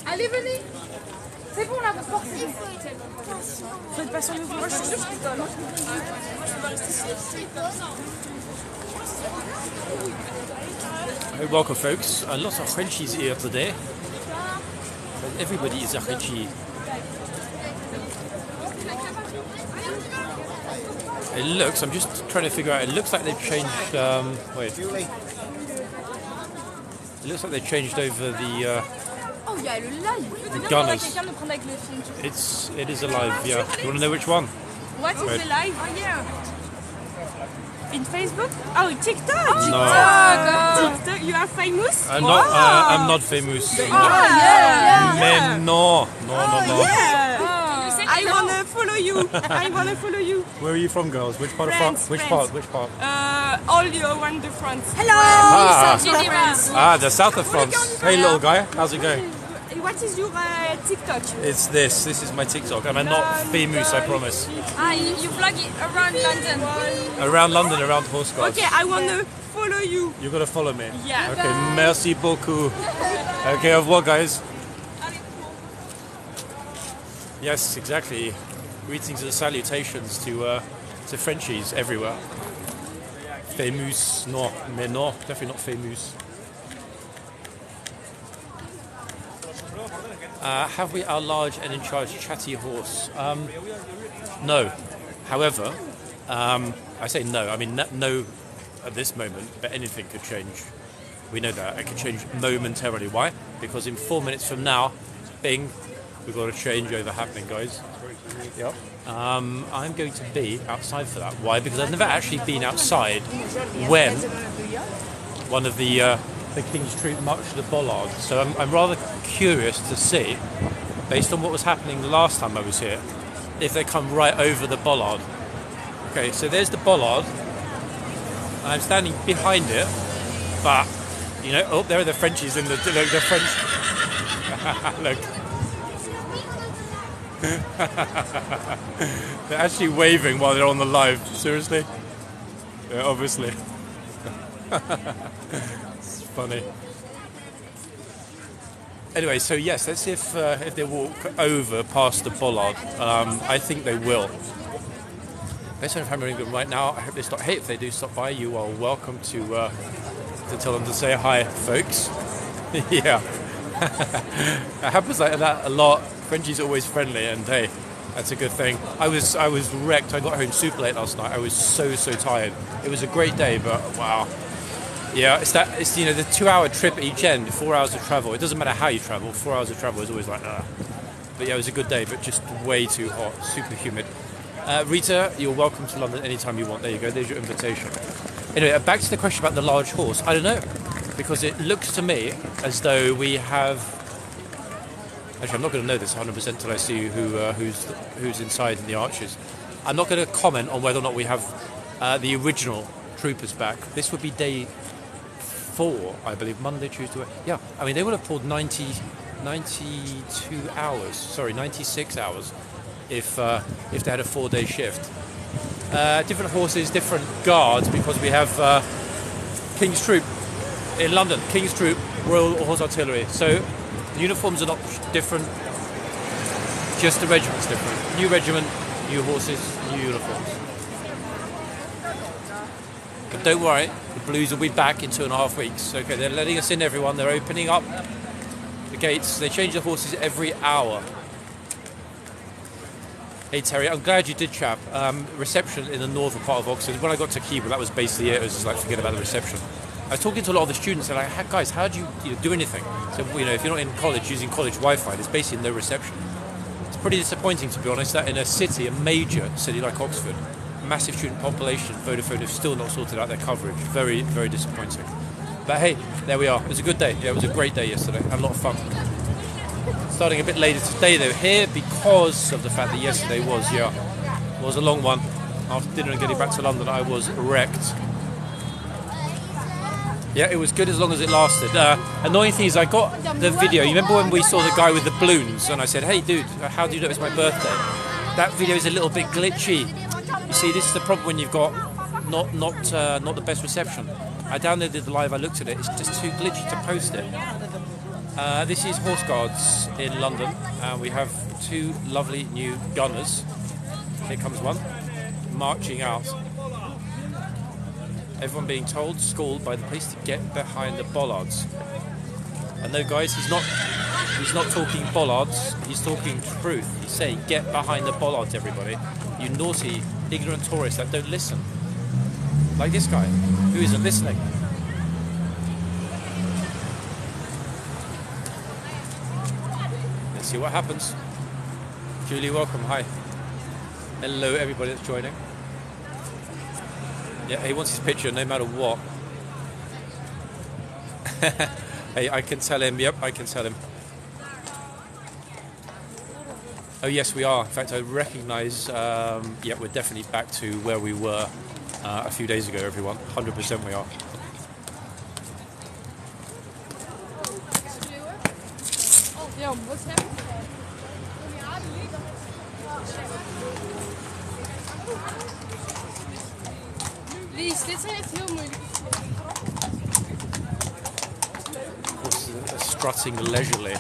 Allez, venez. C'est bon là, vous sortez. Faites pas sur le moi je suis sûre que je donne. Moi je peux pas rester ici. Welcome folks, lots of Frenchies here today. Everybody is a Frenchie. It looks, I'm just trying to figure out, it looks like they've changed, wait. It looks like they've changed over the oh, il y a le live. The gunners. It is a live, yeah. You want to know which one? What is the live? Oh, yeah. In Facebook? Oh, TikTok! No. TikTok, you are famous? I'm not famous. Oh, yeah. Mais no. Yeah. I wanna follow you. I wanna follow you. Where are you from, girls? Which part of France? Which part? All around the France. Hello! The south of France. Hey, little guy. How's it going? What is your TikTok? It's this. This is my TikTok. And I'm not famous, I promise. You vlog it around London. Around London, around horseguards. Okay, I wanna follow you. You're gonna follow me? Yeah. Okay, merci beaucoup. Okay, au revoir, guys. Yes, exactly. Greetings and salutations to Frenchies everywhere. Famous, no, mais no, definitely not famous. Have we our large and in charge chatty horse? No. However, I say no. I mean no at this moment, but anything could change. We know that it could change momentarily. Why? Because in 4 minutes from now, bing, we've got a changeover happening, guys. Yep. I'm going to be outside for that. Why? Because I've never actually been outside when one of the King's troop marched to the bollard. So I'm rather curious to see, based on what was happening the last time I was here, if they come right over the bollard. Okay, so there's the bollard. I'm standing behind it, but you know, oh, there are the Frenchies in the French. Look. They're actually waving while they're on the live. Seriously? Yeah, obviously. It's funny. Anyway, so yes, let's see if they walk over past the bollard. I think they will. Based on if I'm in England right now, I hope they stop. Hey, if they do stop by, you are welcome to tell them to say hi, folks. Yeah. It happens like that a lot. Frenchie's always friendly, and hey, that's a good thing. I was wrecked. I got home super late last night. I was so tired. It was a great day, but wow. Yeah, it's the 2-hour trip each end, 4 hours of travel. It doesn't matter how you travel. 4 hours of travel is always like But yeah, it was a good day, but just way too hot, super humid. Rita, you're welcome to London anytime you want. There you go. There's your invitation. Anyway, back to the question about the large horse. I don't know, because it looks to me as though we have. Actually, I'm not going to know this 100% until I see who's inside in the archers. I'm not going to comment on whether or not we have the original troopers back. This would be day 4, I believe, Monday, Tuesday. Yeah, I mean, they would have pulled 96 hours if they had a 4-day shift. Different horses, different guards, because we have King's Troop in London, King's Troop, Royal Horse Artillery. So the uniforms are not different, just the regiment's different. New regiment, new horses, new uniforms. But don't worry, the Blues will be back in 2.5 weeks. Okay, they're letting us in, everyone. They're opening up the gates. They change the horses every hour. Hey Terry, I'm glad you did, chap. Reception in the northern part of Oxford. When I got to Keble, that was basically it. It was just like, forget about the reception. I was talking to a lot of the students, and like, guys, how do you do anything? So, if you're not in college using college Wi-Fi, there's basically no reception. It's pretty disappointing, to be honest, that in a city, a major city like Oxford, massive student population, Vodafone have still not sorted out their coverage. Very, very disappointing. But hey, there we are. It was a good day. Yeah, it was a great day yesterday. Had a lot of fun. Starting a bit later today, though, here because of the fact that yesterday was a long one. After dinner and getting back to London, I was wrecked. Yeah, it was good as long as it lasted. Annoying thing is I got the video. You remember when we saw the guy with the balloons and I said, hey dude, how do you know it's my birthday? That video is a little bit glitchy. You see, this is the problem when you've got not the best reception. I downloaded the live, I looked at it, it's just too glitchy to post it. This is Horse Guards in London. We have two lovely new gunners. Here comes one, marching out. Everyone being told, schooled by the police to get behind the bollards. And no guys, he's not talking bollards, he's talking truth. He's saying, get behind the bollards, everybody. You naughty, ignorant tourists that don't listen. Like this guy, who isn't listening. Let's see what happens. Julie, welcome, hi. Hello everybody that's joining. Yeah, he wants his picture no matter what. Hey, I can tell him, yep, I can tell him. Oh yes, we are. In fact, I recognise, yeah, we're definitely back to where we were a few days ago, everyone. 100% we are. Strutting leisurely.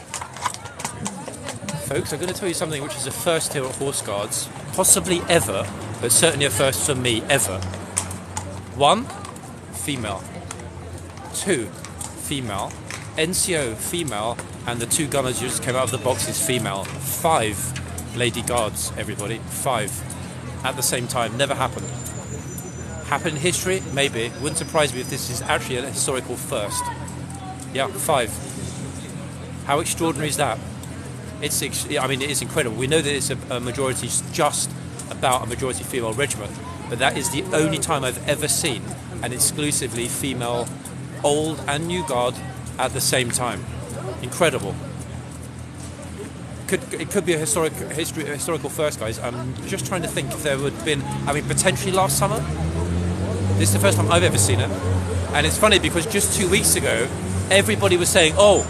Folks, I'm going to tell you something which is a first here at Horse Guards, possibly ever, but certainly a first for me, ever. 1, female. 2, female. NCO, female, and the 2 gunners who just came out of the box is female. 5 lady guards, everybody. 5 at the same time. Never happened. Happened in history? Maybe. Wouldn't surprise me if this is actually a historical first. Yeah, 5. How extraordinary is that? I mean, it is incredible. We know that it's a majority, just about a majority female regiment, but that is the only time I've ever seen an exclusively female old and new guard at the same time. Incredible. It could be a historical first, guys. I'm just trying to think if there would have been, I mean, potentially last summer. This is the first time I've ever seen it. And it's funny because just 2 weeks ago, everybody was saying, oh,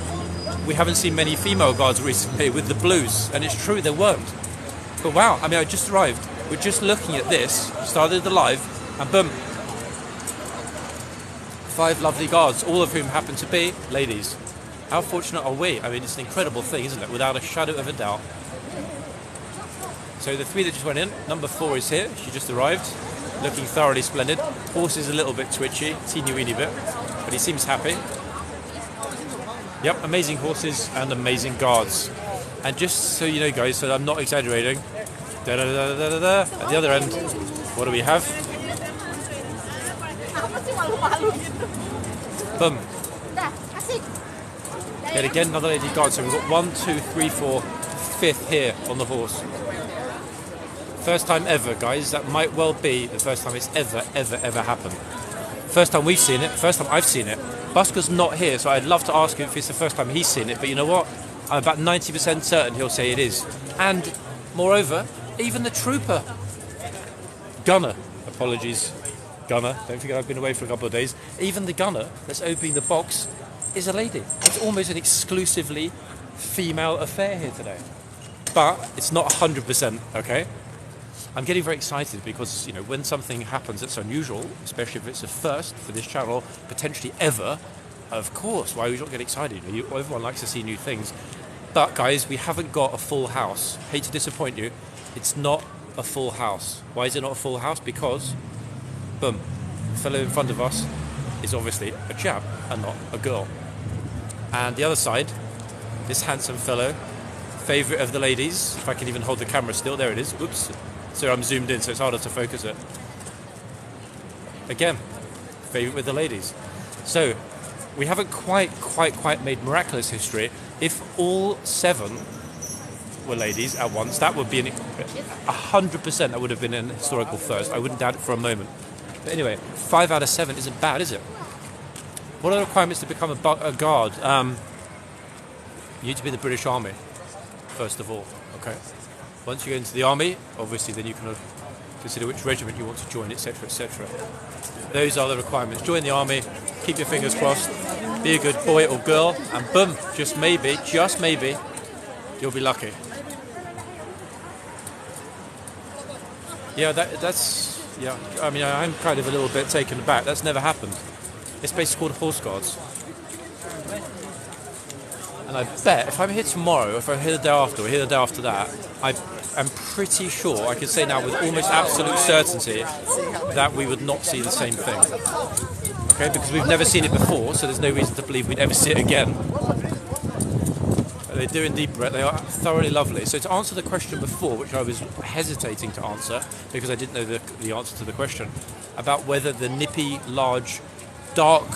we haven't seen many female guards recently with the blues. And it's true, there weren't. But wow, I mean, I just arrived. We're just looking at this, started the live, and boom. 5 lovely guards, all of whom happen to be ladies. How fortunate are we? I mean, it's an incredible thing, isn't it? Without a shadow of a doubt. So the 3 that just went in, number 4 is here. She just arrived, looking thoroughly splendid. Horse is a little bit twitchy, teeny-weeny bit, but he seems happy. Yep, amazing horses and amazing guards. And just so you know, guys, so I'm not exaggerating, at the other end, what do we have? Boom. Yet again, another lady guard. So we've got 1, 2, 3, 4, 5th here on the horse. First time ever, guys. That might well be the first time it's ever happened. First time we've seen it. First time I've seen it. Busker's not here, so I'd love to ask him if it's the first time he's seen it. But you know what? I'm about 90% certain he'll say it is. And moreover, even the trooper, gunner, apologies, gunner. Don't forget I've been away for a couple of days. Even the gunner that's opening the box is a lady. It's almost an exclusively female affair here today. But it's not 100%, okay? I'm getting very excited because, you know, when something happens that's unusual, especially if it's a first for this channel, potentially ever, of course, why would you not get excited? Everyone likes to see new things. But, guys, we haven't got a full house. Hate to disappoint you. It's not a full house. Why is it not a full house? Because, boom, the fellow in front of us is obviously a chap and not a girl. And the other side, this handsome fellow, favourite of the ladies, if I can even hold the camera still, there it is, whoops. So I'm zoomed in, so it's harder to focus it. Again, favourite with the ladies. So, we haven't quite made miraculous history. If all 7 were ladies at once, that would be 100%, that would have been an historical first. I wouldn't doubt it for a moment. But anyway, 5 out of 7 isn't bad, is it? What are the requirements to become a guard? You need to be in the British Army, first of all, okay? Once you get into the army, obviously then you can consider which regiment you want to join, etc., etc. Those are the requirements. Join the army, keep your fingers crossed, be a good boy or girl, and boom, just maybe, you'll be lucky. Yeah, yeah, I mean, I'm kind of a little bit taken aback. That's never happened. It's basically called horseguards. And I bet if I'm here tomorrow, if I'm here the day after, or here the day after that, I'm pretty sure, I can say now with almost absolute certainty, that we would not see the same thing. Okay, because we've never seen it before, so there's no reason to believe we'd ever see it again. They do indeed, Brett. They are thoroughly lovely. So to answer the question before, which I was hesitating to answer because I didn't know the answer to the question, about whether the nippy, large, dark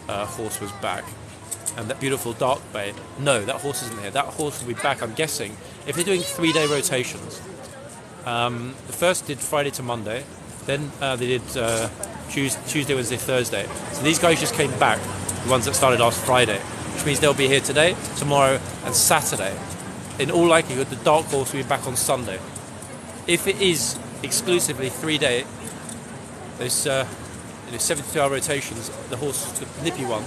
horse was back, and that beautiful dark bay. No, that horse isn't here. That horse will be back, I'm guessing, if they're doing 3-day rotations. The first did Friday to Monday, then they did Tuesday, Wednesday, Thursday. So these guys just came back, the ones that started last Friday, which means they'll be here today, tomorrow, and Saturday. In all likelihood, the dark horse will be back on Sunday. If it is exclusively 3-day, those 72-hour rotations, the horse, the nippy one,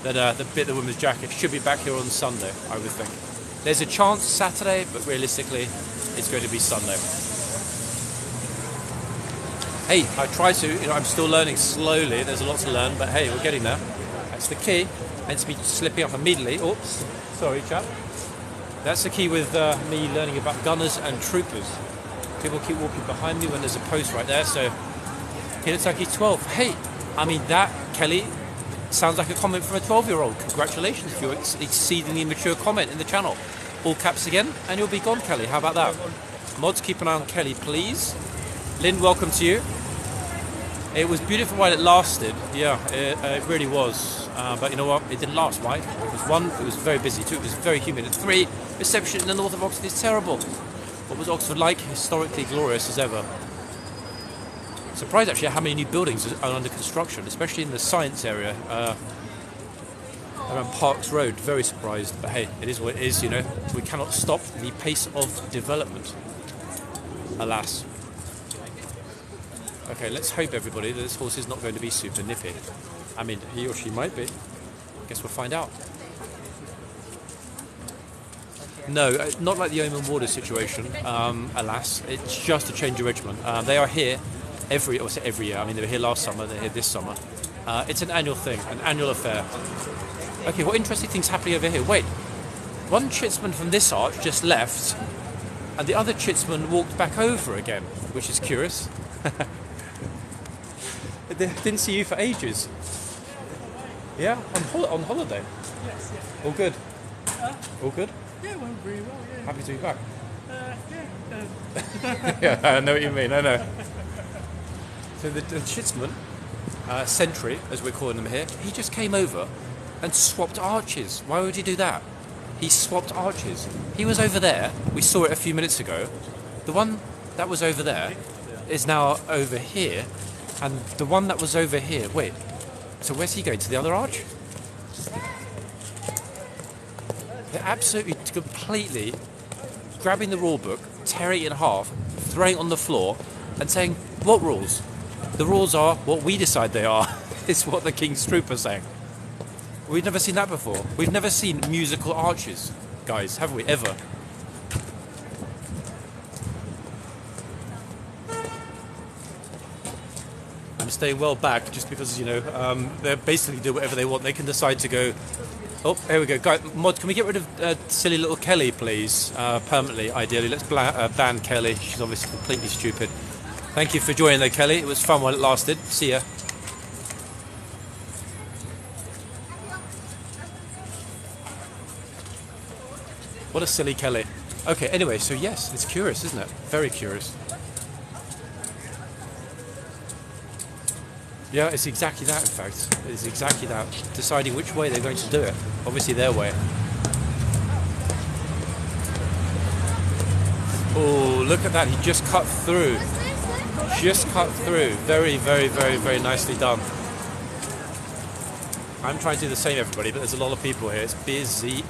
that the bit that women's jacket should be back here on Sunday, I would think. There's a chance Saturday, but realistically, it's going to be Sunday. Hey, I try to, I'm still learning slowly. There's a lot to learn, but hey, we're getting there. That's the key. Hence me slipping up immediately. Oops, sorry, chap. That's the key with me learning about gunners and troopers. People keep walking behind me when there's a post right there, so he looks like he's 12. Hey, I mean, that, Kelly, sounds like a comment from a 12-year-old. Congratulations for your exceedingly mature comment in the channel. All caps again, and you'll be gone, Kelly. How about that? Mods, keep an eye on Kelly, please. Lynn, welcome to you. It was beautiful while it lasted. Yeah, it really was. But you know what? It didn't last, right? It was 1, it was very busy. 2, it was very humid. And 3, reception in the north of Oxford is terrible. What was Oxford like? Historically glorious as ever. Surprised actually how many new buildings are under construction, especially in the science area around Parks Road. Very surprised, but hey, it is what it is, you know. We cannot stop the pace of development, alas. Okay, let's hope, everybody, that this horse is not going to be super nippy. I mean, he or she might be. Guess we'll find out. No, not like the Omen Warder situation, alas. It's just a change of regiment. They are here every year. I mean, they were here last summer, they're here this summer. It's an annual thing, an annual affair. Okay, what interesting things happening over here? Wait, one chitsman from this arch just left, and the other chitsman walked back over again, which is curious. Didn't see you for ages. Yeah, on holiday. Yes, yeah. All good. All good. Yeah, went really well. Yeah. Happy to be back. Yeah. Yeah, I know what you mean. I know. So the chitsman, Sentry, as we're calling him here, he just came over and swapped arches. Why would he do that? He swapped arches. He was over there. We saw it a few minutes ago. The one that was over there is now over here, and the one that was over here. Wait. So where's he going? To the other arch? They're absolutely, completely grabbing the rule book, tearing it in half, throwing it on the floor, and saying, "What rules?" The rules are what we decide they are. It's what the King's Troop are saying. We've never seen that before. We've never seen musical arches, guys, have we, ever? I'm staying well back just because, you know, they basically do whatever they want. They can decide to go... Oh, here we go. Guys, Mod, can we get rid of silly little Kelly, please? Permanently, ideally. Let's ban Kelly. She's obviously completely stupid. Thank you for joining though, Kelly. It was fun while it lasted. See ya. What a silly Kelly. Okay, anyway, so yes, it's curious, isn't it? Very curious. Yeah, it's exactly that, in fact. It's exactly that. Deciding which way they're going to do it. Obviously their way. Oh, look at that. He just cut through. Just cut through. Very, very, very, very nicely done. I'm trying to do the same, everybody, but there's a lot of people here. It's busy.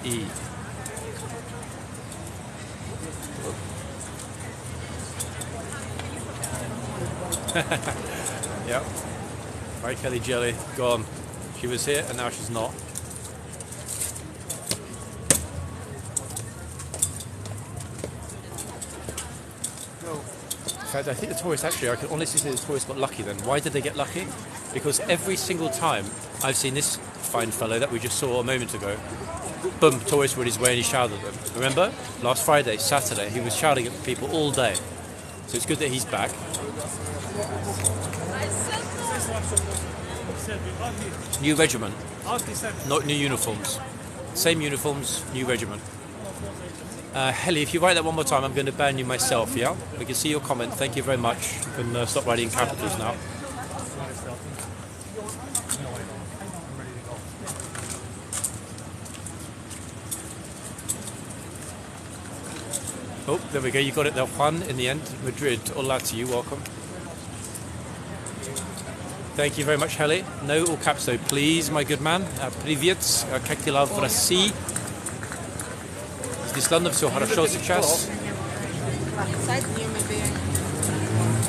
Yep. Right, Kelly Jelly, gone. She was here and now she's not. In fact, I think the tourists actually, I can honestly say the tourists got lucky then. Why did they get lucky? Because every single time I've seen this fine fellow that we just saw a moment ago, boom, tourist went his way and he shouted at them. Remember? Last Friday, Saturday, he was shouting at people all day. So it's good that he's back. New regiment, not new uniforms. Same uniforms, new regiment. Helly, if you write that one more time, I'm going to ban you myself, yeah? We can see your comment. Thank you very much. You can stop writing in capitals now. Oh, there we go. You got it there, Juan, in the end. Madrid. Hola to you. Welcome. Thank you very much, Helly. No all caps though, please, my good man. Привет. Как дела в России? Здесь London, все хорошо сейчас.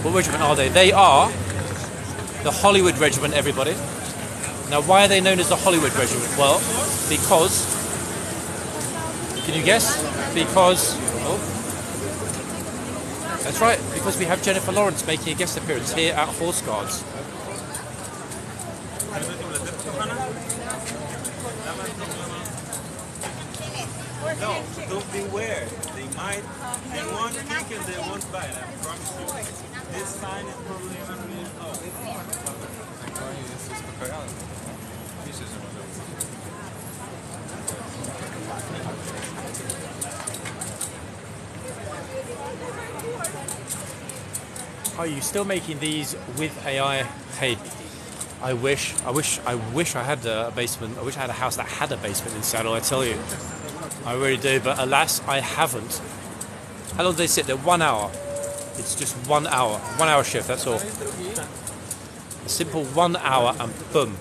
What regiment are they? They are the Hollywood Regiment, everybody. Now, why are they known as the Hollywood Regiment? Well, because... Can you guess? Because... Oh. That's right, because we have Jennifer Lawrence making a guest appearance here at Horseguards. No, don't beware. They want kick and they won't bite, I promise you. This sign is probably going Are you still making these with AI? Hey, I wish I had a basement. I wish I had a house that had a basement in Saddle, I tell you. I really do, but alas, I haven't. How long do they sit there? 1 hour. It's just 1 hour. 1 hour shift, that's all. A simple 1 hour and boom.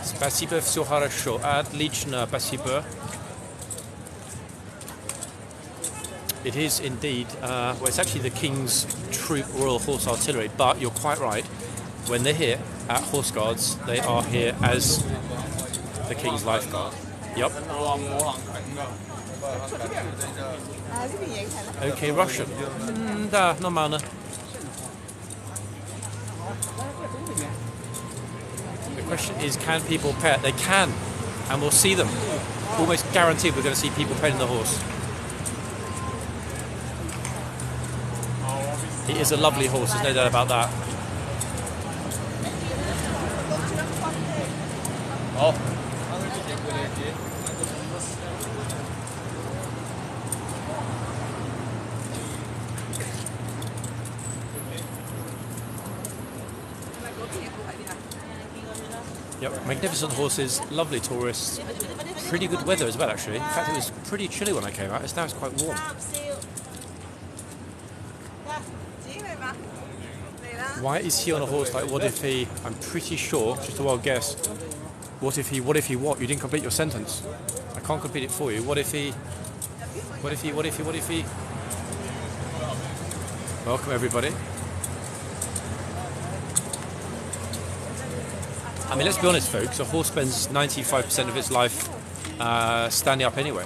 Спасибо, все хорошо. Отлично, спасибо. It is indeed, well, it's actually the King's Troop Royal Horse Artillery, but you're quite right. When they're here at Horseguards, they are here as the King's Lifeguard. Yep. Okay, Russian. Da, normalne. The question is, can people pet? They can, and we'll see them. Almost guaranteed we're going to see people petting the horse. It is a lovely horse, there's no doubt about that. Oh. Yep, magnificent horses, lovely tourists, pretty good weather as well actually. In fact, it was pretty chilly when I came out, now it's quite warm. Why is he on a horse? Like, what if he, I'm pretty sure, just a wild guess, what if he, you didn't complete your sentence. I can't complete it for you. What if he, welcome everybody. I mean, let's be honest folks, a horse spends 95% of its life standing up anyway.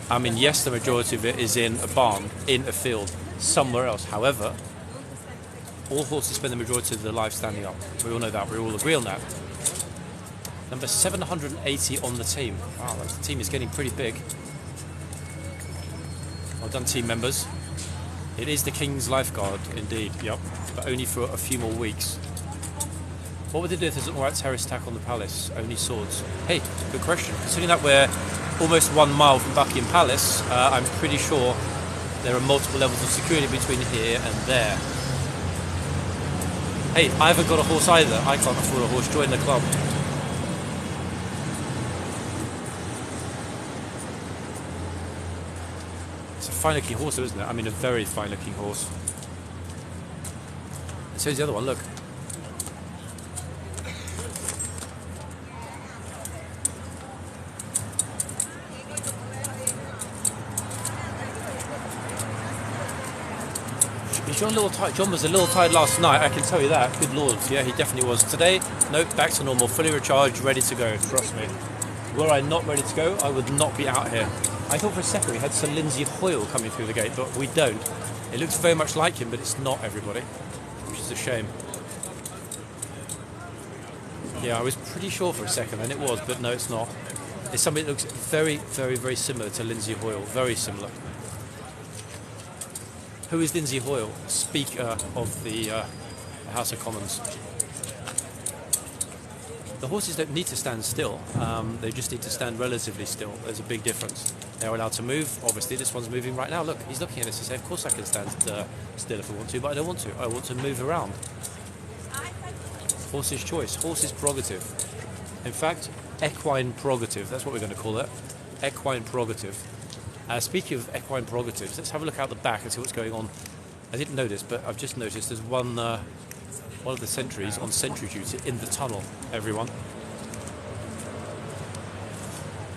I mean, yes, the majority of it is in a barn, in a field, somewhere else. However, all horses spend the majority of their life standing up. We all know that. We all agree on that. Number 780 on the team. Wow, the team is getting pretty big. Well done, team members. It is the King's Lifeguard, indeed. Yep, but only for a few more weeks. What would they do if there's an alright terrorist attack on the palace? Only swords. Hey, good question. Considering that we're almost 1 mile from Buckingham Palace, I'm pretty sure there are multiple levels of security between here and there. Hey, I haven't got a horse either. I can't afford a horse. Join the club. It's a fine-looking horse, isn't it? I mean, a very fine-looking horse. And so is the other one. Look. John was a little tired last night, I can tell you that. Good lord, yeah, he definitely was. Today, nope, back to normal, fully recharged, ready to go, trust me. Were I not ready to go, I would not be out here. I thought for a second we had Sir Lindsay Hoyle coming through the gate, but we don't. It looks very much like him, but it's not, everybody, which is a shame. Yeah, I was pretty sure for a second, and it was, but no, it's not. It's somebody that looks very, very, very similar to Lindsay Hoyle, very similar. Who is Lindsay Hoyle? Speaker of the House of Commons. The horses don't need to stand still, they just need to stand relatively still. There's a big difference. They're allowed to move. Obviously, this one's moving right now. Look, he's looking at us to say, of course I can stand still if I want to, but I don't want to. I want to move around. Horse's choice, horse's prerogative. In fact, equine prerogative, that's what we're going to call it. Equine prerogative. Speaking of equine prerogatives, let's have a look out the back and see what's going on. I didn't notice, but I've just noticed there's one of the sentries on sentry duty in the tunnel, everyone.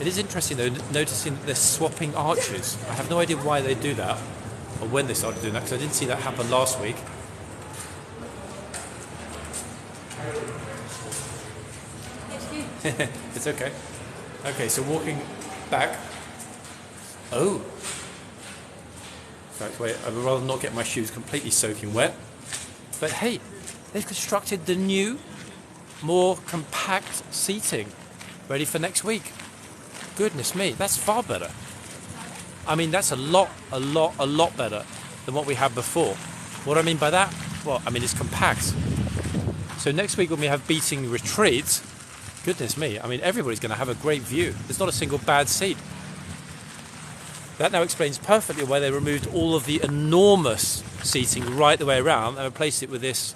It is interesting though, noticing that they're swapping archers. I have no idea why they do that, or when they started doing that, because I didn't see that happen last week. It's okay. Okay, so walking back. Oh. In fact, wait, I would rather not get my shoes completely soaking wet. But hey, they've constructed the new, more compact seating ready for next week. Goodness me, that's far better. I mean, that's a lot better than what we had before. What do I mean by that? Well, I mean, it's compact. So next week when we have beating retreat, goodness me, I mean, everybody's going to have a great view. There's not a single bad seat. That now explains perfectly why they removed all of the enormous seating right the way around and replaced it with this,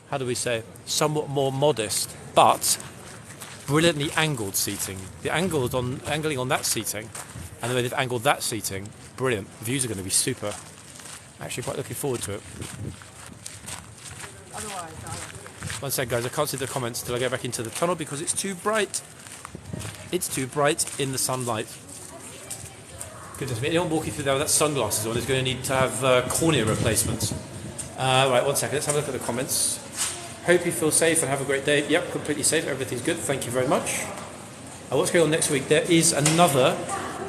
how do we say, somewhat more modest, but brilliantly angled seating. The angling on that seating and the way they've angled that seating, brilliant. The views are going to be super. I'm actually quite looking forward to it. One sec, guys, I can't see the comments till I go back into the tunnel because it's too bright. It's too bright in the sunlight. Goodness me, anyone walking through there with that sunglasses on is going to need to have cornea replacements. Right, one second, let's have a look at the comments. Hope you feel safe and have a great day. Yep, completely safe, everything's good, thank you very much. What's going on next week? There is another,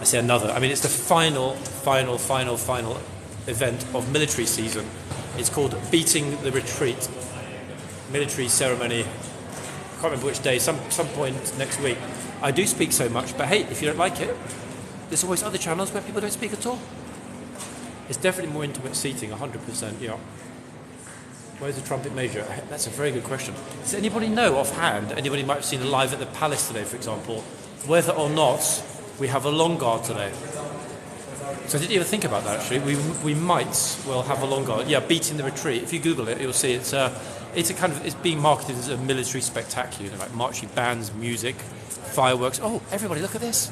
I say another, I mean it's the final event of military season. It's called Beating the Retreat. Military ceremony, I can't remember which day, some point next week. I do speak so much, but hey, if you don't like it, there's always other channels where people don't speak at all. It's definitely more intimate seating, 100%, yeah. Where's the trumpet major? That's a very good question. Does anybody know offhand, anybody might have seen live at the palace today, for example, whether or not we have a long guard today? So I didn't even think about that, actually. We might well have a long guard. Yeah, Beating the Retreat. If you Google it, you'll see it's being marketed as a military spectacular, you know, like marching bands, music, fireworks. Oh, everybody, look at this.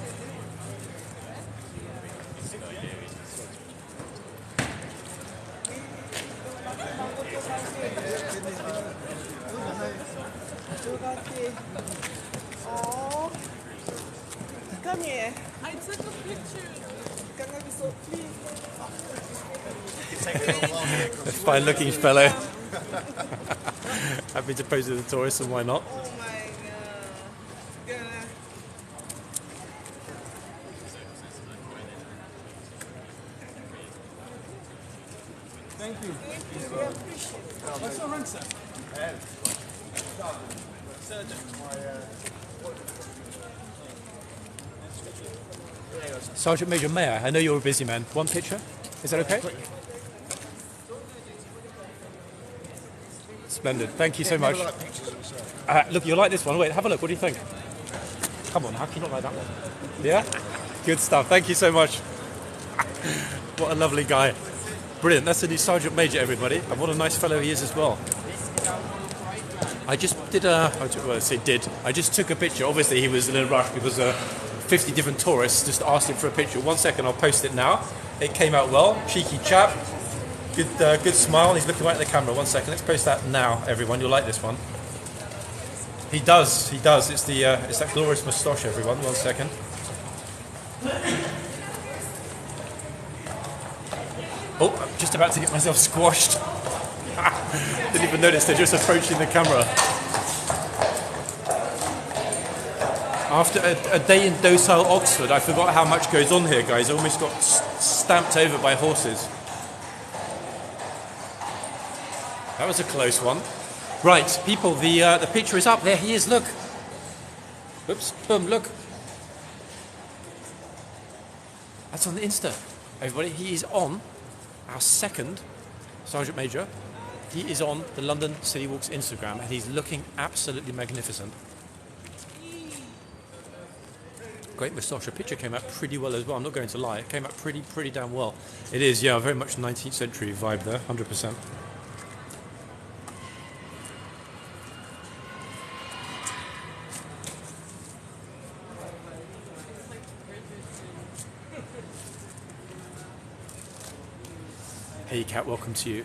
Oh, come here. I took a picture. Can I be so pleased? A fine-looking fellow. Happy to pose with the tourists, and why not? Oh my God. Thank you. We appreciate it. What's your rank, sir? Sergeant. Sergeant Major Mayor, I know you're a busy man. One picture? Is that okay? Splendid. Thank you so much. Look, you like this one. Wait, have a look. What do you think? Come on, how can you not like that one? Yeah? Good stuff. Thank you so much. What a lovely guy. Brilliant. That's the new Sergeant Major, everybody. And what a nice fellow he is as well. I just did I just took a picture. Obviously, he was in a rush because 50 different tourists just asked him for a picture. 1 second, I'll post it now. It came out well. Cheeky chap. Good smile. He's looking right at the camera. 1 second. Let's post that now, everyone. You'll like this one. He does. It's that glorious moustache, everyone. 1 second. Oh, I'm just about to get myself squashed. Didn't even notice they're just approaching the camera. After a day in docile Oxford, I forgot how much goes on here, guys. I almost got stamped over by horses. That was a close one. Right, people, the picture is up. There he is, look. Oops, boom, look. That's on the Insta, everybody. He is on our second Sergeant Major. He is on the London City Walks Instagram, and he's looking absolutely magnificent. Great moustache. The picture came out pretty well as well. I'm not going to lie. It came out pretty damn well. It is, yeah, very much 19th century vibe there, 100%. Hey Kat, welcome to you.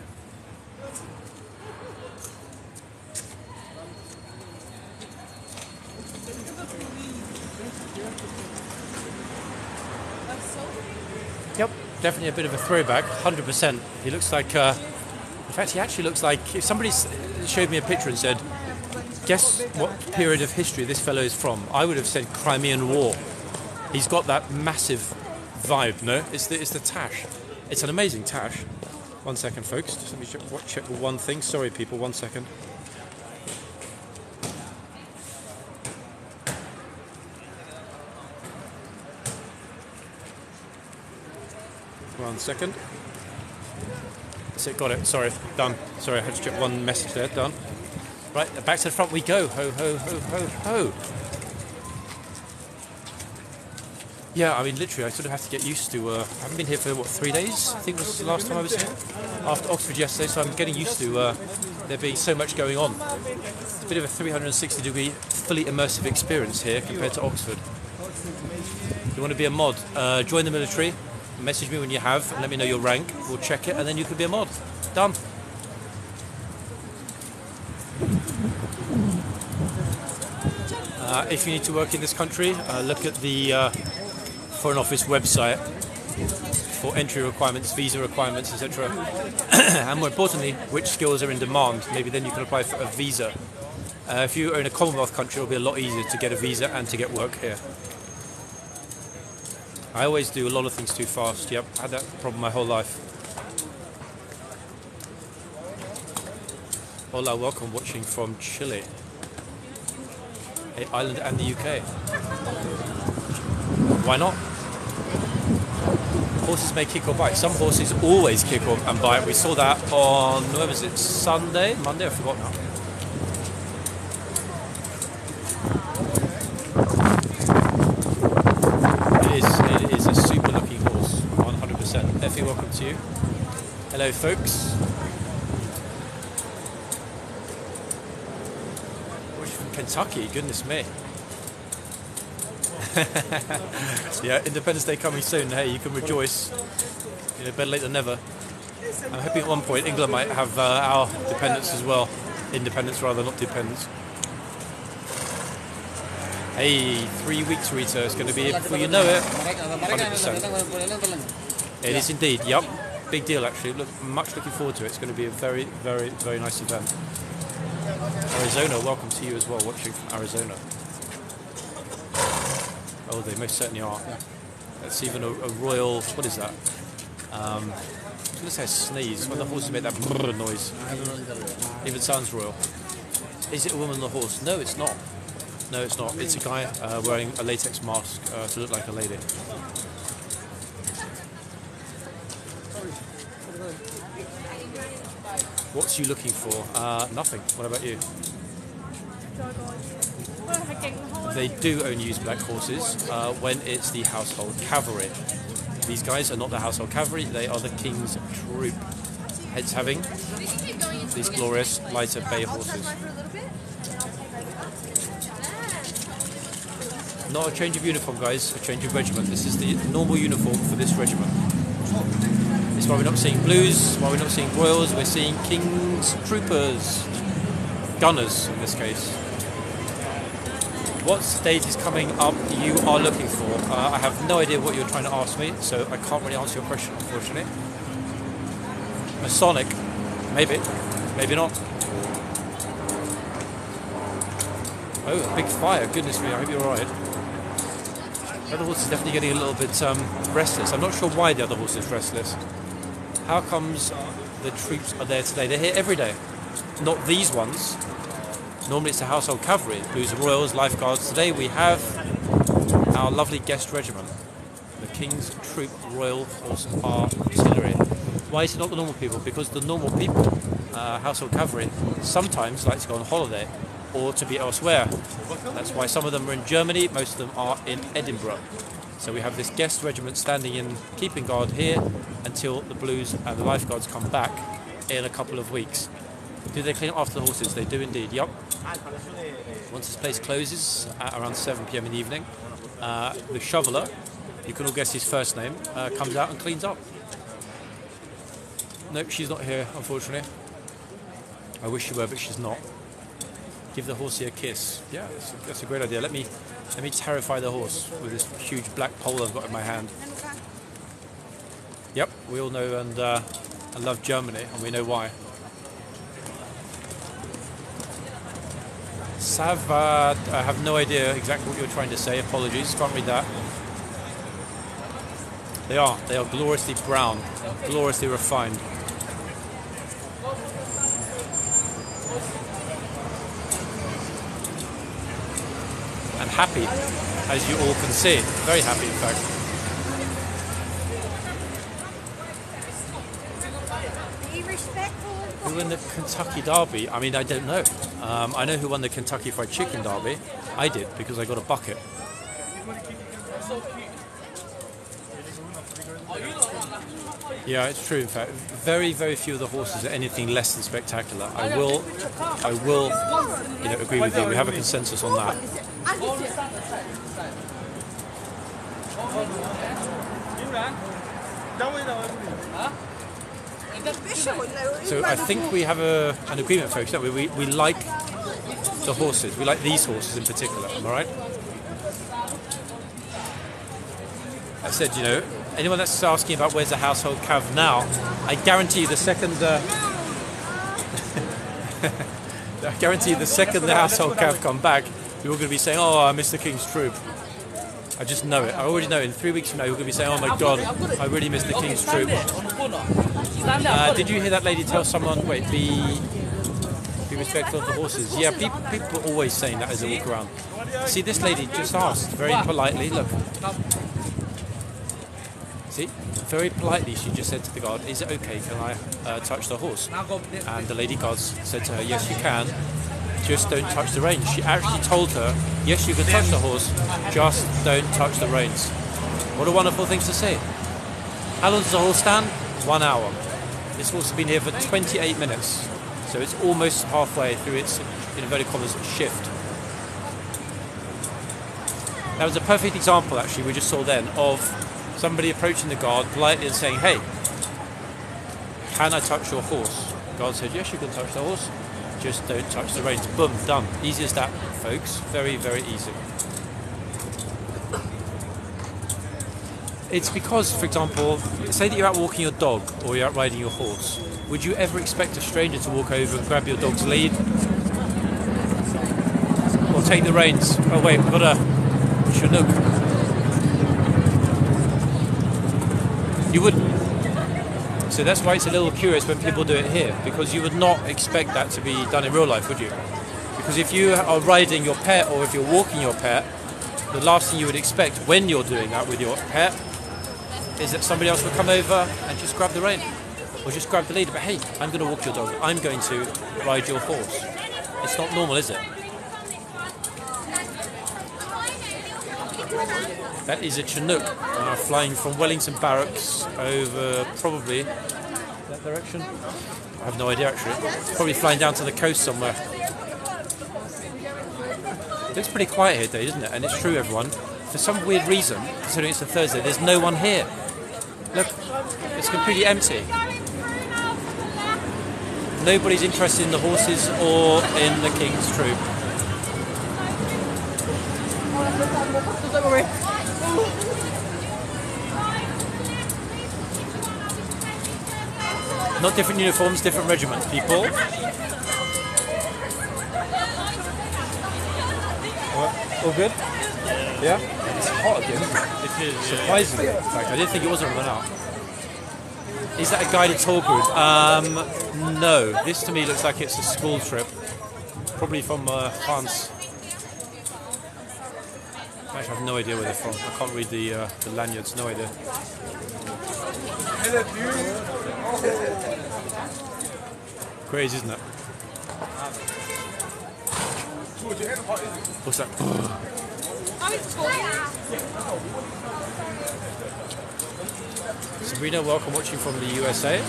Yep, definitely a bit of a throwback, 100%. He looks like, in fact he actually looks like, if somebody showed me a picture and said, guess what period of history this fellow is from, I would have said Crimean War. He's got that massive vibe, no? It's the tash. It's an amazing tash. 1 second, folks. Just let me check one thing. Sorry, people. 1 second. One second. That's it. Got it. Sorry. Done. Sorry, I had to check one message there. Done. Right. Back to the front we go. Ho, ho, ho, ho, ho. Yeah, I mean, literally, I sort of have to get used to. I haven't been here for what, 3 days? I think was the last time I was here after Oxford yesterday. So I'm getting used to there being so much going on. It's a bit of a 360-degree, fully immersive experience here compared to Oxford. If you want to be a mod, join the military. Message me when you have, and let me know your rank. We'll check it, and then you can be a mod. Done. If you need to work in this country, look at the Foreign Office website for entry requirements, visa requirements, etc. And more importantly, which skills are in demand. Maybe then you can apply for a visa. If you are in a Commonwealth country, it'll be a lot easier to get a visa and to get work here. I always do a lot of things too fast. Yep, I had that problem my whole life. Hola, welcome, watching from Chile. Ireland and the UK. Why not? Horses may kick or bite. Some horses always kick or and bite. We saw that on, where was it, Sunday? Monday? I forgot now. It is a super looking horse, 100%. Effie, welcome to you. Hello folks. Kentucky, goodness me. Yeah, Independence Day coming soon. Hey, you can rejoice. You know, better late than never. I'm hoping at one point England might have our dependence as well. Independence rather, not dependence. Hey, 3 weeks, Rita. It's going to be here before you know it. 100%. It is indeed. Yup. Big deal, actually. Much looking forward to it. It's going to be a very, very, very nice event. Arizona, welcome to you as well, watching from Arizona. Oh, they most certainly are. That's even a royal, what is that? I was going to say a sneeze, when the horses make that brrr noise. Even sounds royal. Is it a woman on the horse? No, it's not. No, it's not. It's a guy wearing a latex mask to look like a lady. What's you looking for? Nothing. What about you? They do only use black horses when it's the household cavalry. These guys are not the household cavalry, they are the king's troop. Hence having these glorious lighter bay horses. Not a change of uniform, guys, a change of regiment. This is the normal uniform for this regiment. That's why we're not seeing blues, why we're not seeing royals, we're seeing king's troopers. Gunners, in this case. What state is coming up you are looking for? I have no idea what you're trying to ask me, so I can't really answer your question, unfortunately. Masonic, maybe. Maybe not. Oh, a big fire. Goodness me, I hope you're alright. The other horse is definitely getting a little bit restless. I'm not sure why the other horse is restless. How comes the troops are there today? They're here every day. Not these ones. Normally it's the household cavalry, Blues and Royals, lifeguards. Today we have our lovely guest regiment, the King's Troop Royal Horse Artillery. Why is it not the normal people? Because the normal people, household cavalry, sometimes like to go on holiday or to be elsewhere. That's why some of them are in Germany, most of them are in Edinburgh. So we have this guest regiment standing in keeping guard here until the Blues and the lifeguards come back in a couple of weeks. Do they clean up after the horses? They do indeed, yup. Once this place closes at around 7 p.m. in the evening, the shoveler, you can all guess his first name, comes out and cleans up. Nope, she's not here, unfortunately. I wish she were, but she's not. Give the horsey a kiss. Yeah, that's a great idea. Let me terrify the horse with this huge black pole I've got in my hand. Yep, we all know and love Germany, and we know why. Savad, I have no idea exactly what you're trying to say. Apologies, can't read that. They are gloriously brown, gloriously refined. And happy, as you all can see. Very happy, in fact. Be respectful. Who won the Kentucky Derby? I mean, I don't know. I know who won the Kentucky Fried Chicken Derby. I did, because I got a bucket. Yeah, it's true. In fact, very, very few of the horses are anything less than spectacular. I will, agree with you. We have a consensus on that. So I think we have an agreement, folks, don't we? We like the horses. We like these horses in particular. Am I right? I said, anyone that's asking about where's the household cav now, I guarantee the second the household cav come back, you're all going to be saying, "Oh, I miss the King's troop." I just know it. I already know. In 3 weeks from now, you're going to be saying, "Oh my God, I really miss the King's troop." Did you hear that lady tell someone, "Wait, be respectful of the horses"? Yeah, people are always saying that as they walk around. See, this lady just asked very politely. Look. See, very politely she just said to the guard, "Is it okay, can I touch the horse?" And the lady guards said to her, "Yes, you can, just don't touch the reins." She actually told her, "Yes, you can touch the horse, just don't touch the reins." What a wonderful thing to say. How long does the horse stand? 1 hour. This horse has been here for 28 minutes, so it's almost halfway through its, in inverted commas, shift. That was a perfect example, actually, we just saw then, of somebody approaching the guard politely and saying, "Hey, can I touch your horse?" The guard said, "Yes, you can touch the horse, just don't touch the reins." Boom, done. Easy as that, folks. Very, very easy. It's because, for example, say that you're out walking your dog or you're out riding your horse. Would you ever expect a stranger to walk over and grab your dog's lead? Or take the reins? Oh wait, we've got a chinook. You wouldn't. So that's why it's a little curious when people do it here, because you would not expect that to be done in real life, would you? Because if you are riding your pet or if you're walking your pet, the last thing you would expect when you're doing that with your pet is that somebody else will come over and just grab the rein or just grab the lead. But hey, I'm going to walk your dog. I'm going to ride your horse. It's not normal, is it? That is a Chinook flying from Wellington Barracks over probably that direction. I have no idea actually. Probably flying down to the coast somewhere. It's pretty quiet here today, isn't it? And it's true, everyone. For some weird reason, considering it's a Thursday, there's no one here. Look, it's completely empty. Nobody's interested in the horses or in the King's troop. Not different uniforms, different regiment, people. All good? Yeah? It's hot again, isn't it? It is. Surprisingly, in fact. I didn't think it was going to run out. Is that a guided tour group? No. This to me looks like it's a school trip. Probably from France. Actually, I have no idea where they're from. I can't read the lanyards, no idea. Crazy, isn't it? What's that? Sabrina, welcome watching from the USA.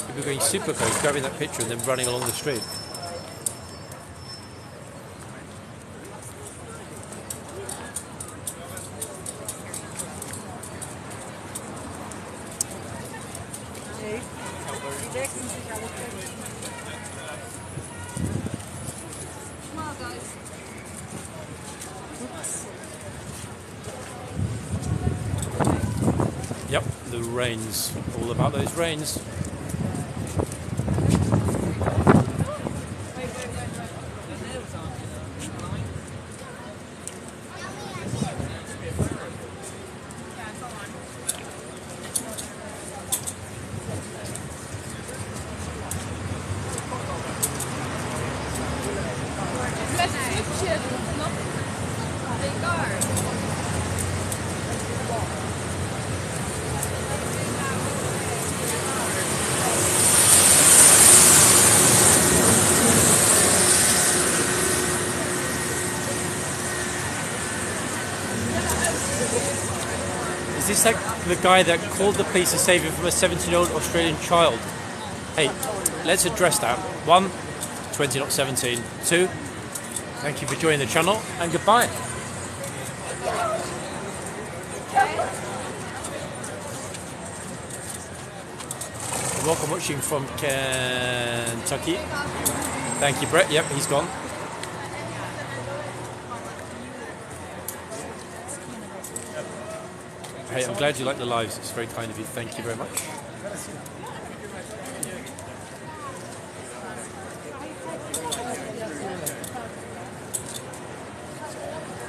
People going super close, grabbing that picture and then running along the street. Yep, the reins. All about those reins. Is this like the guy that called the police to save him from a 17-year-old Australian child? Hey, let's address that. 1, 20 not 17. 2, thank you for joining the channel, and goodbye. Welcome watching from Kentucky. Thank you, Brett. Yep, he's gone. Hey, I'm glad you like the lives. It's very kind of you. Thank you very much.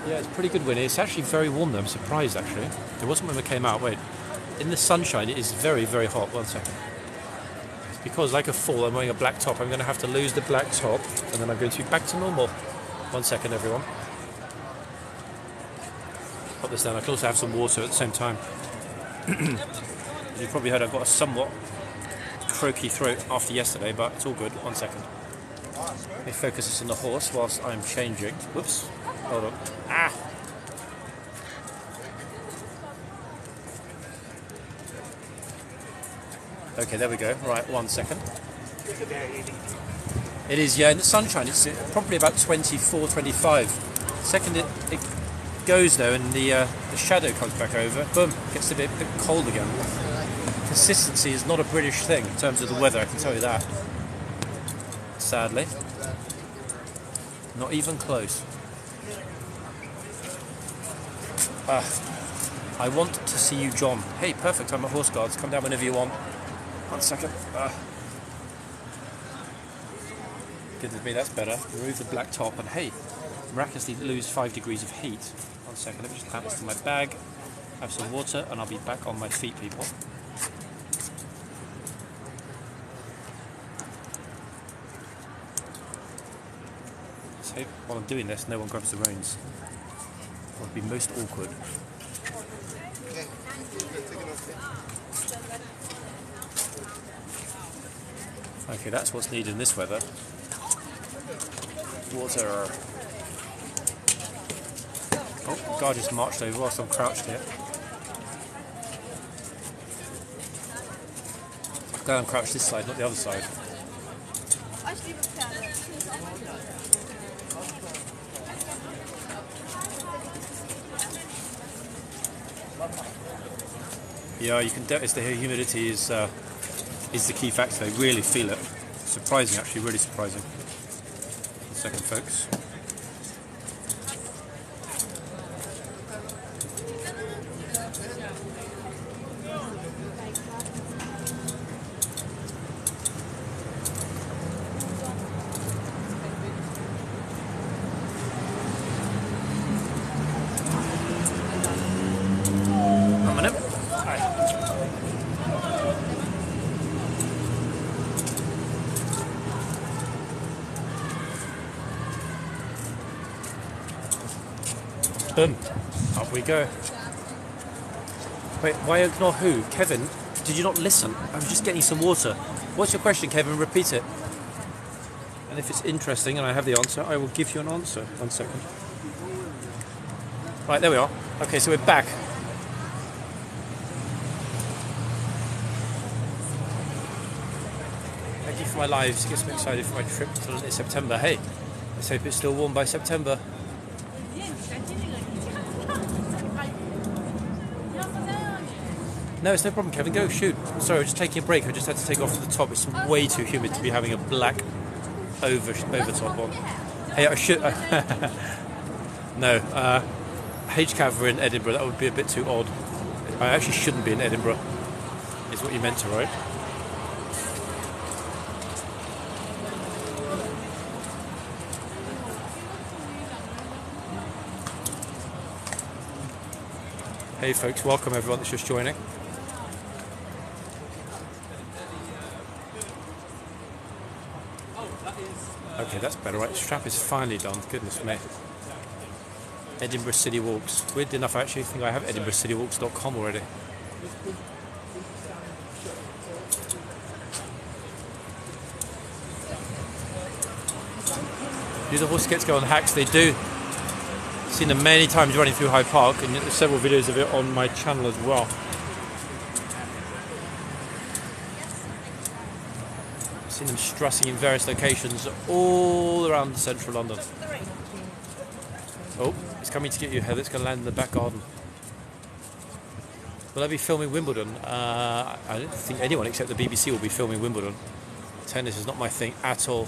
Yeah, it's pretty good wind. It's actually very warm though. I'm surprised actually. It wasn't when we came out. Wait. In the sunshine, it is very, very hot. 1 second. It's because, like a fool, I'm wearing a black top. I'm going to have to lose the black top, and then I'm going to be back to normal. 1 second, everyone. Put this down. I can also have some water at the same time. You probably heard I've got a somewhat croaky throat after yesterday, but it's all good. 1 second. Let me focus this on the horse whilst I'm changing. Whoops. Hold on. Ah! Okay, there we go. Right, 1 second. It is, yeah, in the sunshine, it's probably about 24, 25. Second it goes though, and the shadow comes back over, boom, gets a bit cold again. Consistency is not a British thing in terms of the weather, I can tell you that. Sadly. Not even close. I want to see you, John. Hey, perfect, I'm at horseguards. Come down whenever you want. 1 second. Good with me, that's better. Remove the black top, and hey, miraculously lose 5 degrees of heat. 1 second, let me just clamp this to my bag, have some water, and I'll be back on my feet, people. So while I'm doing this, no one grabs the reins. It would be most awkward. Okay, that's what's needed in this weather. Water. Oh, the guard just marched over whilst I'm crouched here. Glad I'm crouched this side, not the other side. Yeah, you can. It's the humidity is the key factor. They really feel it. Surprising, actually, really surprising. 1 second, folks. Boom. Up we go. Wait, why ignore who? Kevin, did you not listen? I was just getting some water. What's your question, Kevin? Repeat it. And if it's interesting and I have the answer, I will give you an answer. 1 second. Right, there we are. Okay, so we're back. Thank you for my lives. It gets me excited for my trip to September. Hey, let's hope it's still warm by September. No, it's no problem, Kevin. Go, shoot. Sorry, I'm just taking a break. I just had to take off the top. It's way too humid to be having a black overtop on. Hey, I should... no, H-Cav in Edinburgh, that would be a bit too odd. I actually shouldn't be in Edinburgh, is what you meant to write. Hey folks, welcome everyone that's just joining. Okay, that's better, right? Strap is finally done, goodness me. Edinburgh City Walks. Weird enough, I actually think I have edinburghcitywalks.com already. Do the horse skits go on hacks? They do. I've seen them many times running through Hyde Park, and there's several videos of it on my channel as well. I've seen them strutting in various locations all around central London. Oh, it's coming to get you, Heather. It's going to land in the back garden. Will I be filming Wimbledon? I don't think anyone except the BBC will be filming Wimbledon. Tennis is not my thing at all.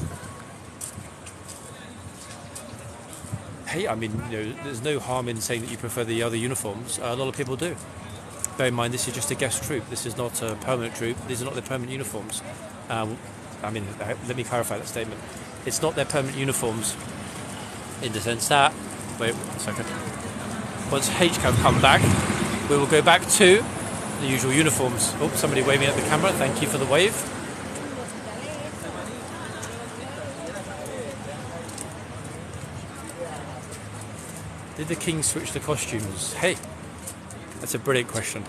Hey, I mean, you know, there's no harm in saying that you prefer the other uniforms. A lot of people do. Bear in mind, this is just a guest troop. This is not a permanent troop. These are not their permanent uniforms. I mean, let me clarify that statement. It's not their permanent uniforms in the sense that... Wait 1 second. Once HCAV come back, we will go back to the usual uniforms. Oh, somebody waving at the camera. Thank you for the wave. Did the king switch the costumes? Hey, that's a brilliant question.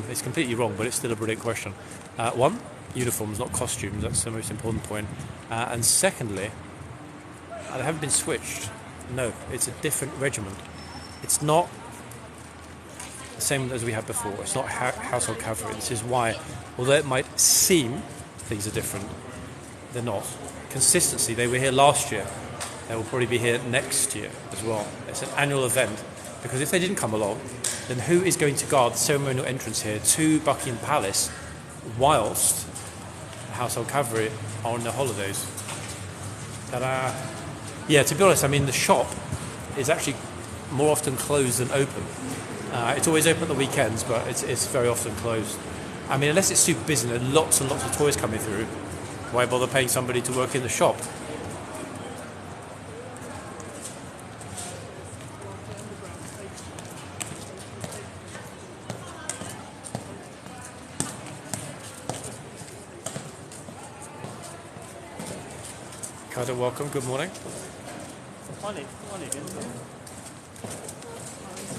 It's completely wrong, but it's still a brilliant question. One, uniforms, not costumes. That's the most important point. And secondly, they haven't been switched. No, it's a different regiment. It's not the same as we had before. It's not household cavalry. This is why, although it might seem things are different, they're not. Consistency, they were here last year. They will probably be here next year as well. It's an annual event, because if they didn't come along, then who is going to guard the ceremonial entrance here to Buckingham Palace whilst the household cavalry are on their holidays? Ta-da! Yeah, to be honest, I mean, the shop is actually more often closed than open. It's always open at the weekends, but it's very often closed. I mean, unless it's super busy and there are lots and lots of toys coming through, why bother paying somebody to work in the shop? Carter, welcome. Good morning.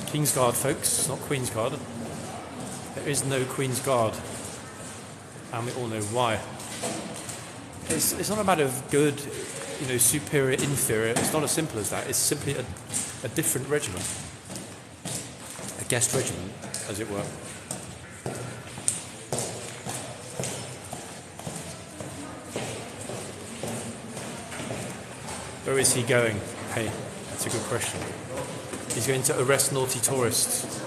Kingsguard, folks, not Queen's Guard. There is no Queen's Guard, and we all know why. It's not a matter of good, you know, superior, inferior. It's not as simple as that. It's simply a different regiment, a guest regiment, as it were. Where is he going? Hey, that's a good question. He's going to arrest naughty tourists.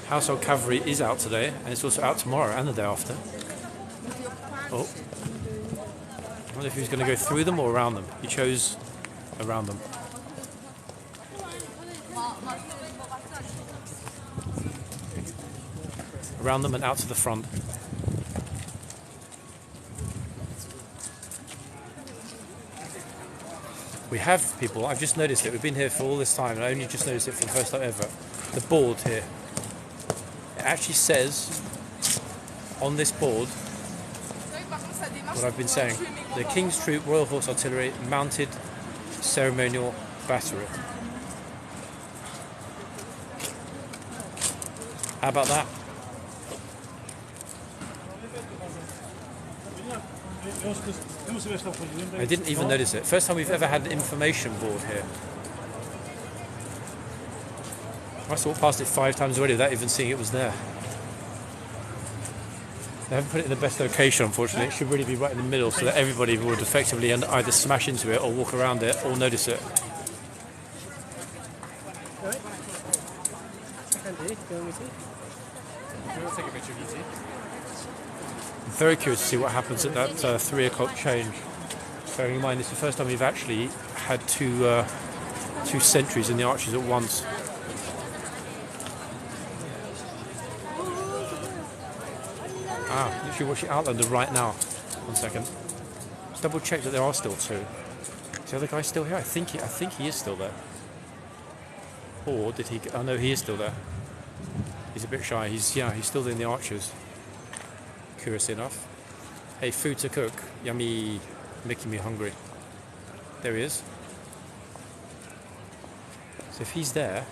Household Cavalry is out today, and it's also out tomorrow and the day after. Oh. I wonder if he's going to go through them or around them. He chose around them. Around them and out to the front. We have people, I've just noticed it, we've been here for all this time and I only just noticed it for the first time ever. The board here. It actually says on this board what I've been saying. The King's Troop Royal Horse Artillery mounted ceremonial battery. How about that? I didn't even notice it. First time we've ever had an information board here. I walked past it 5 times already without even seeing it was there. They haven't put it in the best location, unfortunately. It should really be right in the middle so that everybody would effectively either smash into it or walk around it or notice it. I'm very curious to see what happens at that 3 o'clock change. Bearing in mind, it's the first time we've actually had two sentries in the archers at once. Literally watching Outlander right now. 1 second. Double check that there are still 2. Is the other guy still here? I think he is still there. Or did he? Oh no, he is still there. He's a bit shy. He's still in the archers. Curious enough. Hey, food to cook. Yummy, making me hungry. There he is. So if he's there,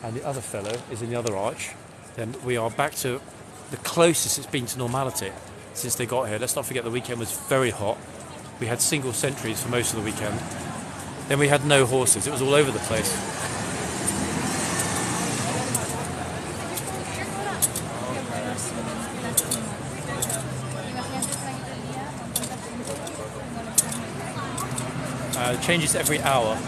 and the other fellow is in the other arch, then we are back to the closest it's been to normality since they got here. Let's not forget the weekend was very hot. We had single sentries for most of the weekend. Then we had no horses. It was all over the place. It changes every hour.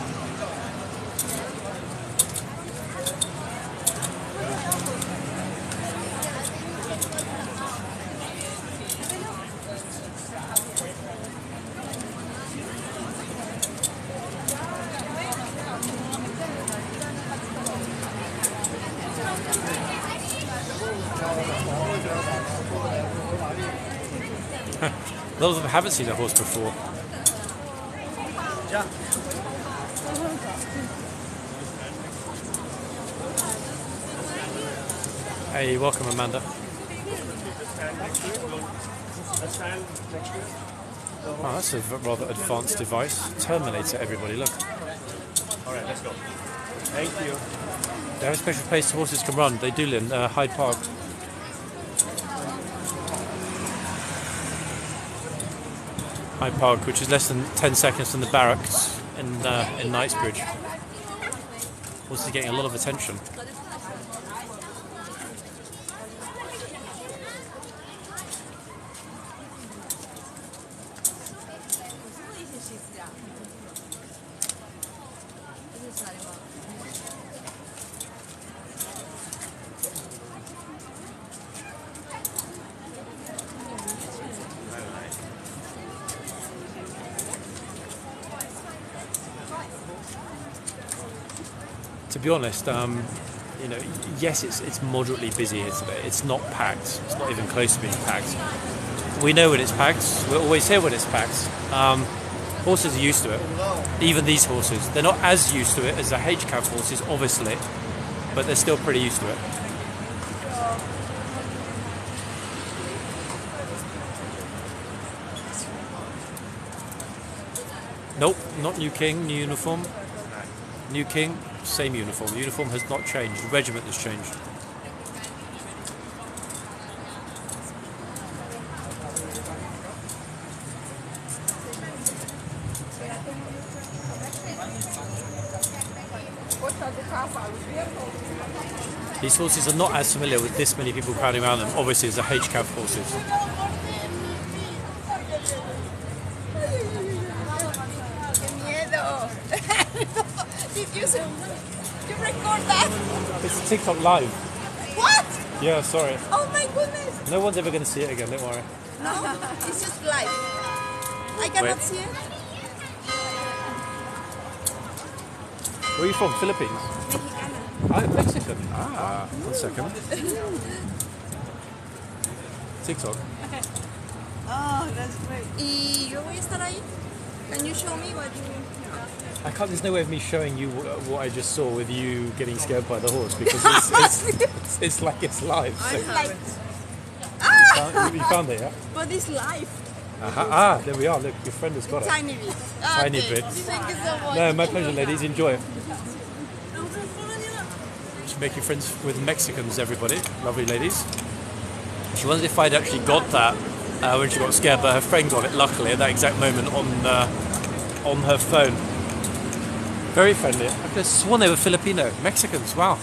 A lot of them haven't seen a horse before. Yeah. Hey, welcome Amanda. Oh, that's a rather advanced device. Terminator, everybody, look. Alright, let's go. Thank you. They have a special place horses can run. They do, Lynn, Hyde Park. Hyde Park, which is less than 10 seconds from the barracks in Knightsbridge. Horses are getting a lot of attention. To be honest, you know, yes, it's moderately busy here today. It's not packed. It's not even close to being packed. We know when it's packed. We're always here when it's packed. Horses are used to it. Even these horses, they're not as used to it as the HCAV horses, obviously, but they're still pretty used to it. Nope, not new king, new uniform. New king, same uniform. Uniform has not changed. The regiment has changed. These horses are not as familiar with this many people crowding around them, obviously, as the HCAV horses. Did you record that? It's TikTok live. What? Yeah, sorry. Oh my goodness. No one's ever going to see it again, don't worry. No, it's just live. I cannot Wait. see it. Where are you from? Philippines? Mexicana. Oh, Mexican. Ah, 1 second. TikTok. Oh, that's great. ¿Y yo voy a estar ahí? Can you show me what you... I can't. There's no way of me showing you what I just saw with you getting scared by the horse because it's like it's live. So It's like... you found it, yeah? But it's live. There we are. Look, your friend has got it. Tiny bit. Tiny Okay. bit. Thank you so much. No, my pleasure, ladies. Enjoy it. Just making friends with Mexicans, everybody. Lovely ladies. She wondered if I'd actually got that when she got scared, but her friend got it, luckily, at that exact moment on her phone. Very friendly. I could have sworn they were Filipino. Mexicans, wow.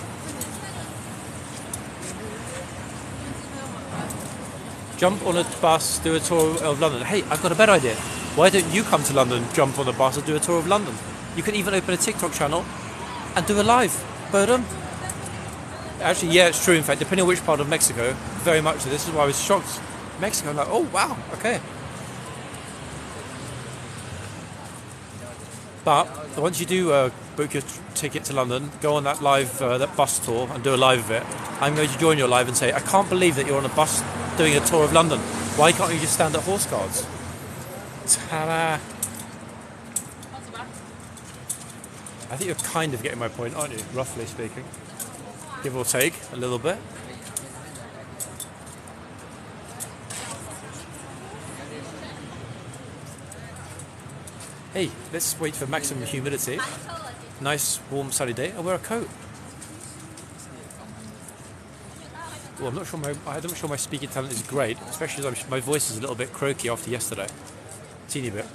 Jump on a bus, do a tour of London. Hey, I've got a better idea. Why don't you come to London, jump on a bus and do a tour of London? You can even open a TikTok channel and do a live. Birdham. Actually, yeah, it's true. In fact, depending on which part of Mexico, very much so. This is why I was shocked. Mexico, I'm like, oh, wow, okay. But once you do book your ticket to London, go on that live, that bus tour and do a live of it, I'm going to join your live and say, I can't believe that you're on a bus doing a tour of London. Why can't you just stand at horseguards? Ta-da! I think you're kind of getting my point, aren't you? Roughly speaking. Give or take a little bit. Hey, let's wait for maximum humidity. Nice, warm, sunny day. I'll wear a coat. Well, I'm not sure my speaking talent is great, especially as my voice is a little bit croaky after yesterday. Teeny bit.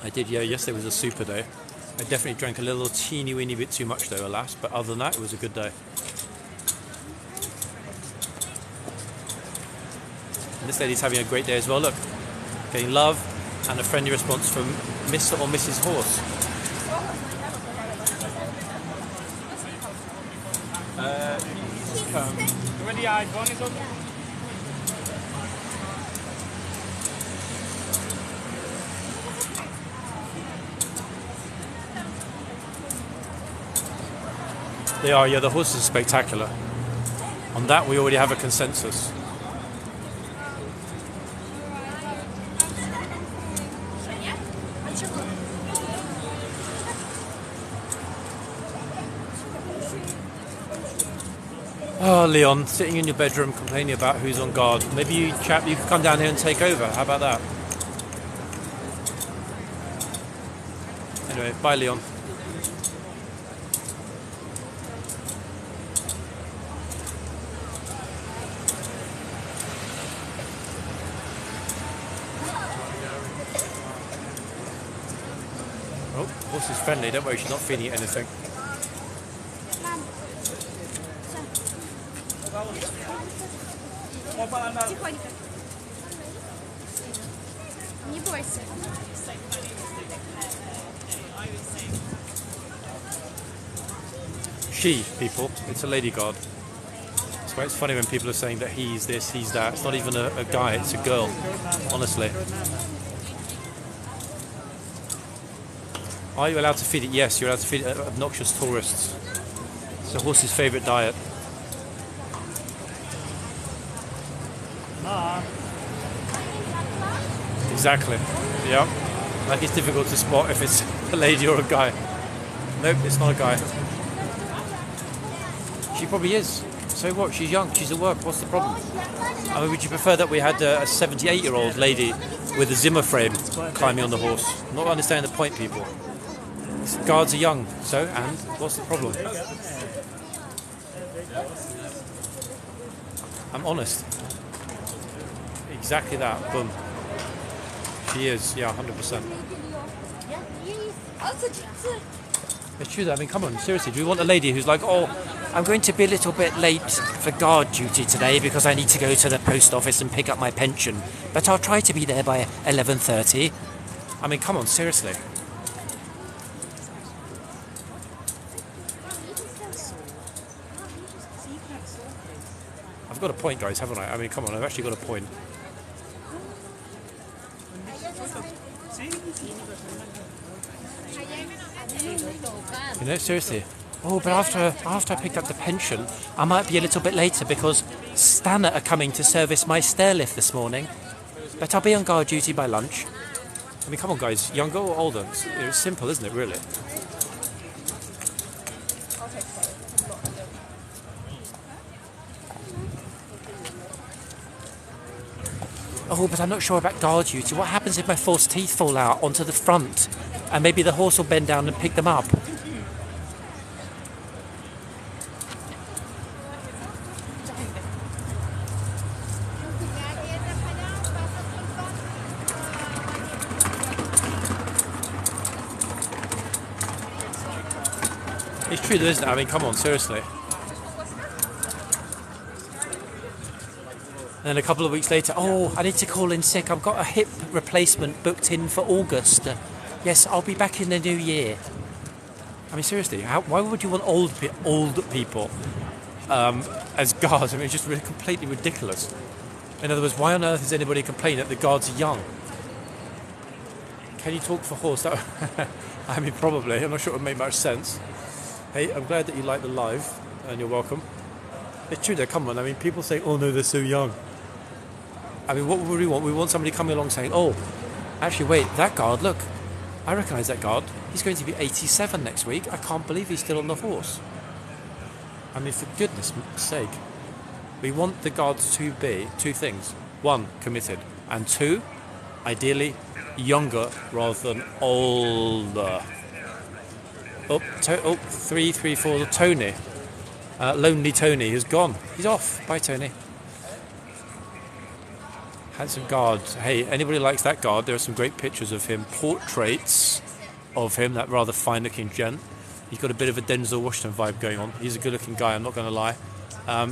I did, yeah, yesterday was a super day. I definitely drank a little teeny weeny bit too much though, alas, but other than that, it was a good day. And this lady's having a great day as well, look. Getting love and a friendly response from Mr. or Mrs. Horse. Ready, eyes, one is on. They are, yeah, the horses are spectacular. On that, we already have a consensus. Oh, Leon, sitting in your bedroom complaining about who's on guard. Maybe you chap, you could come down here and take over. How about that? Anyway, bye, Leon. Oh, horse is friendly. Don't worry, she's not feeding it anything. Не бойся. She, people, it's a lady guard. That's why it's funny when people are saying that he's this, he's that. It's not even a guy, it's a girl, honestly. Are you allowed to feed it? Yes, you're allowed to feed it obnoxious tourists. It's a horse's favourite diet. Exactly. Yeah. Like it's difficult to spot if it's a lady or a guy. Nope, it's not a guy. She probably is. So what? She's young. She's at work. What's the problem? I mean, would you prefer that we had a 78-year-old lady with a Zimmer frame climbing on the horse? Not understanding the point, people. Guards are young. So, and what's the problem? I'm honest. Exactly that. Boom. She is, yeah, 100%. It's true though, I mean, come on, seriously, do we want a lady who's like, oh, I'm going to be a little bit late for guard duty today because I need to go to the post office and pick up my pension, but I'll try to be there by 11:30. I mean, come on, seriously. I've got a point, guys, haven't I? I mean, come on, I've actually got a point. You know, seriously. Oh, but after I picked up the pension, I might be a little bit later because Stanner are coming to service my stair lift this morning. But I'll be on guard duty by lunch. I mean, come on, guys. Younger or older? It's simple, isn't it, really? oh, but I'm not sure about guard duty. What happens if my false teeth fall out onto the front? And maybe the horse will bend down and pick them up. It's true though, isn't it? I mean, come on, seriously. And then a couple of weeks later, oh, I need to call in sick. I've got a hip replacement booked in for August. Yes, I'll be back in the new year. I mean, seriously, why would you want old people as guards? I mean, it's just really completely ridiculous. In other words, why on earth is anybody complaining that the guards are young? Can you talk for horse? I mean, probably. I'm not sure it would make much sense. Hey, I'm glad that you like the live, and you're welcome. It's true, though, come on. I mean, people say, oh no, they're so young. I mean, what would we want? We want somebody coming along saying, oh, actually, wait, that guard, look, I recognise that guard. He's going to be 87 next week. I can't believe he's still on the horse. I mean, for goodness sake. We want the guards to be two things. One, committed. And two, ideally, younger rather than older. Oh, 3, 4, Tony. Lonely Tony has gone. He's off. Bye, Tony. Handsome guard. Hey, anybody likes that guard? There are some great pictures of him, portraits of him, that rather fine-looking gent. He's got a bit of a Denzel Washington vibe going on. He's a good-looking guy, I'm not going to lie.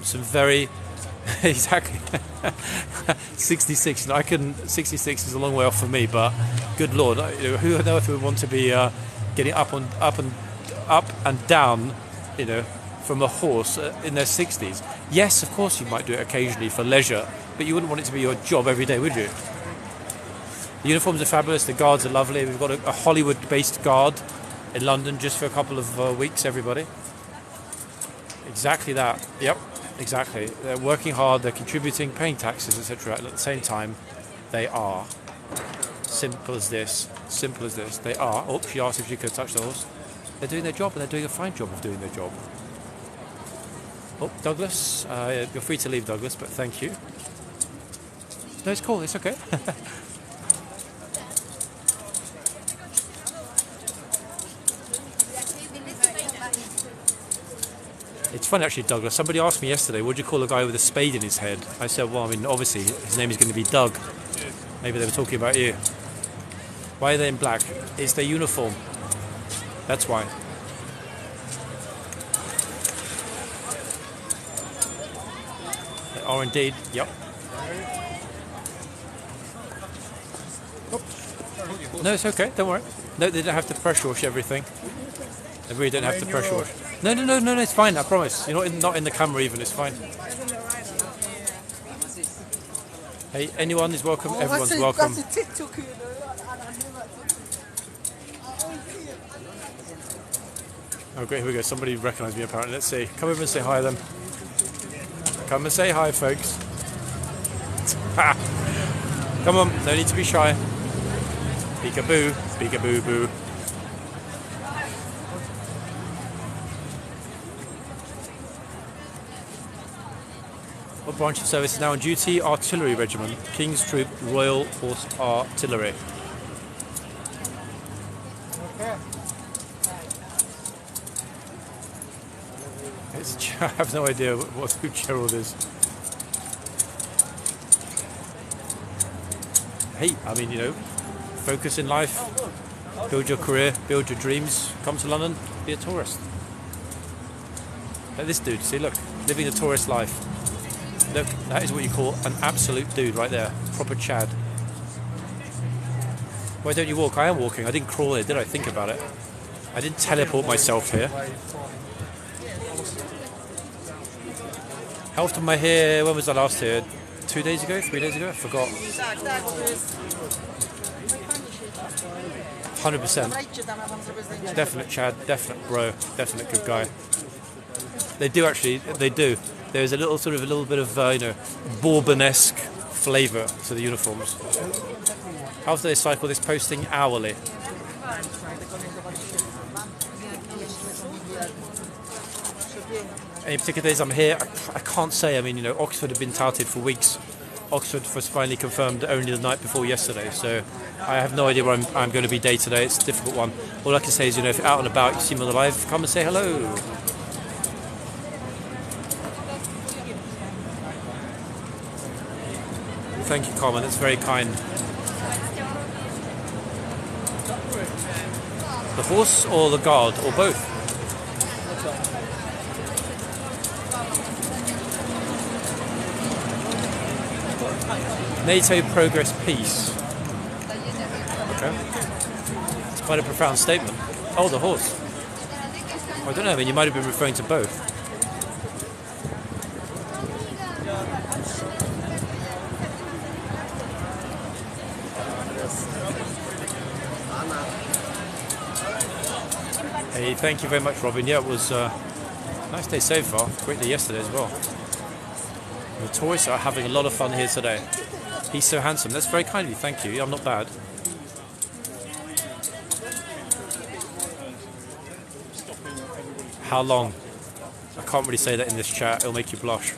Some very... exactly. 66. 66 is a long way off for me, but good lord, who on earth would want to be getting up and down, from a horse in their 60s? Yes, of course you might do it occasionally for leisure, but you wouldn't want it to be your job every day, would you? The uniforms are fabulous, the guards are lovely. We've got a Hollywood-based guard in London just for a couple of weeks, everybody. Exactly that. Yep, exactly. They're working hard, they're contributing, paying taxes, etc. At the same time, they are. Simple as this. Simple as this. They are. Oh, she asked if she could touch the horse. They're doing their job, and they're doing a fine job of doing their job. Oh, Douglas. You're free to leave, Douglas, but thank you. No, it's cool. It's okay. It's funny, actually, Douglas. Somebody asked me yesterday, what do you call a guy with a spade in his head? I said, well, I mean, obviously, his name is going to be Doug. Maybe they were talking about you. Why are they in black? It's their uniform. That's why. They are indeed. Yep. No, it's okay. Don't worry. No, they don't have to pressure wash everything. They really don't have to pressure wash. No, it's fine. I promise. You're not in the camera even. It's fine. Hey, anyone is welcome. Everyone's welcome. Oh, great. Here we go. Somebody recognised me apparently. Let's see. Come over and say hi then. Come and say hi, folks. Come on. No need to be shy. Peekaboo. Peekaboo boo. What branch of service is now on duty? Artillery Regiment. King's Troop Royal Horse Artillery. I have no idea who Gerald is. Hey, I mean, focus in life, build your career, build your dreams, come to London, be a tourist. Like this dude, see, look, living a tourist life. Look, that is what you call an absolute dude right there, proper Chad. Why don't you walk? I am walking, I didn't crawl here, did I? Think about it. I didn't teleport myself here. How often am I here? When was I last here? 2 days ago? 3 days ago? I forgot. 100%. Definite Chad, definite bro, definite good guy. They do actually, they do. There's a little bit of, Bourbon-esque flavour to the uniforms. How often do they cycle this posting? Hourly. Any particular days I'm here? I can't say. I mean, Oxford have been touted for weeks Oxford was finally confirmed only the night before yesterday, so I have no idea where I'm going to be day to day. It's a difficult one. All I can say is, you know, if you're out and about, you see me on the live, come and say hello. Thank you, Carmen. That's very kind. The horse or the guard or both? NATO progress peace. Okay. It's quite a profound statement. Oh, the horse. I don't know, I mean, you might have been referring to both. Hey, thank you very much, Robin. Yeah, it was a nice day so far. Great day yesterday as well. The tourists are having a lot of fun here today. He's so handsome. That's very kind of you. Thank you. I'm not bad. How long? I can't really say that in this chat. It'll make you blush.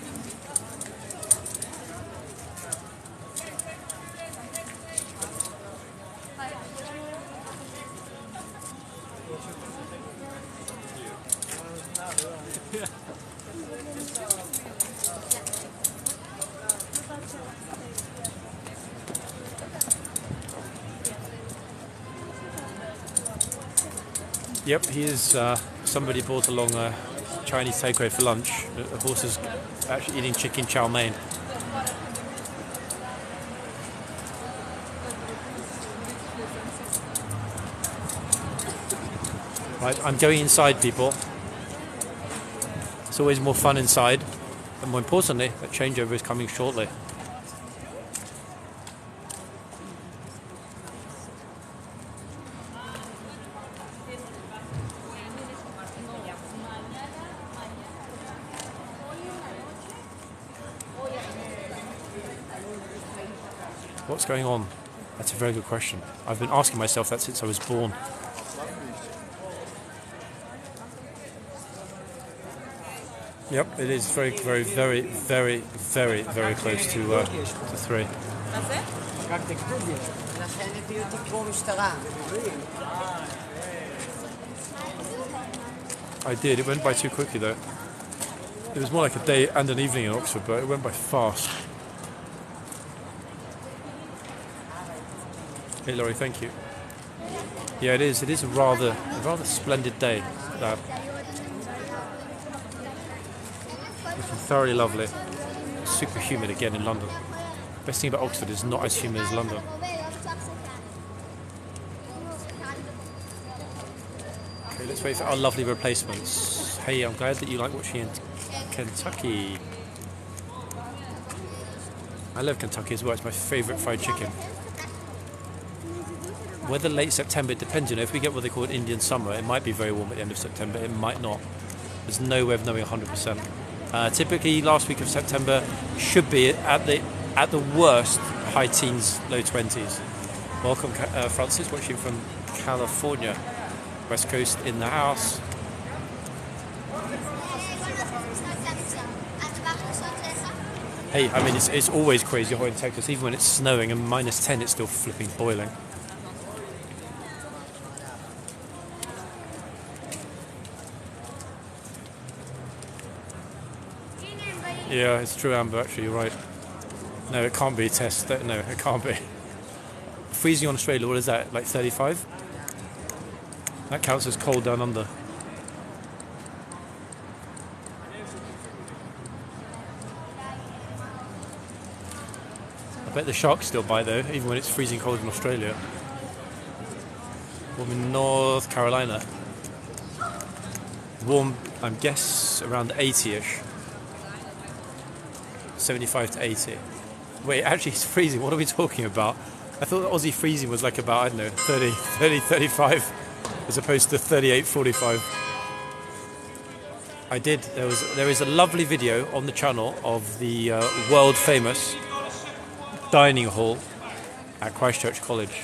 Yep, he is. Somebody brought along a Chinese takeaway for lunch. The horse is actually eating chicken chow mein. Right, I'm going inside, people. It's always more fun inside, and more importantly, that changeover is coming shortly. What's going on? That's a very good question. I've been asking myself that since I was born. Yep, it is very, very, very, very, very, very close to 3. I did. It went by too quickly though. It was more like a day and an evening in Oxford, but it went by fast. Hey Laurie, thank you. Yeah, it is. It is a rather splendid day. Looking thoroughly lovely. Super humid again in London. Best thing about Oxford is not as humid as London. Okay, let's wait for our lovely replacements. Hey, I'm glad that you like watching in Kentucky. I love Kentucky as well. It's my favourite fried chicken. Whether late September, it depends. You know, if we get what they call an Indian summer, it might be very warm at the end of September. It might not. There's no way of knowing 100%. Typically, last week of September should be at the worst high teens, low 20s. Welcome, Francis, watching from California, West Coast in the house. Hey, I mean, it's always crazy hot in Texas. Even when it's snowing and minus 10, it's still flipping boiling. Yeah, it's true, Amber, actually, you're right. No, it can't be test. No, it can't be. Freezing on Australia, what is that, like 35? That counts as cold down under. I bet the sharks still bite though, even when it's freezing cold in Australia. Warm in North Carolina. Warm, I guess, around 80-ish. 75 to 80. Wait, actually it's freezing. What are we talking about? I thought the Aussie freezing was like about, I don't know, 30, 35 as opposed to 38, 45. I did. There is a lovely video on the channel of the world famous dining hall at Christchurch College.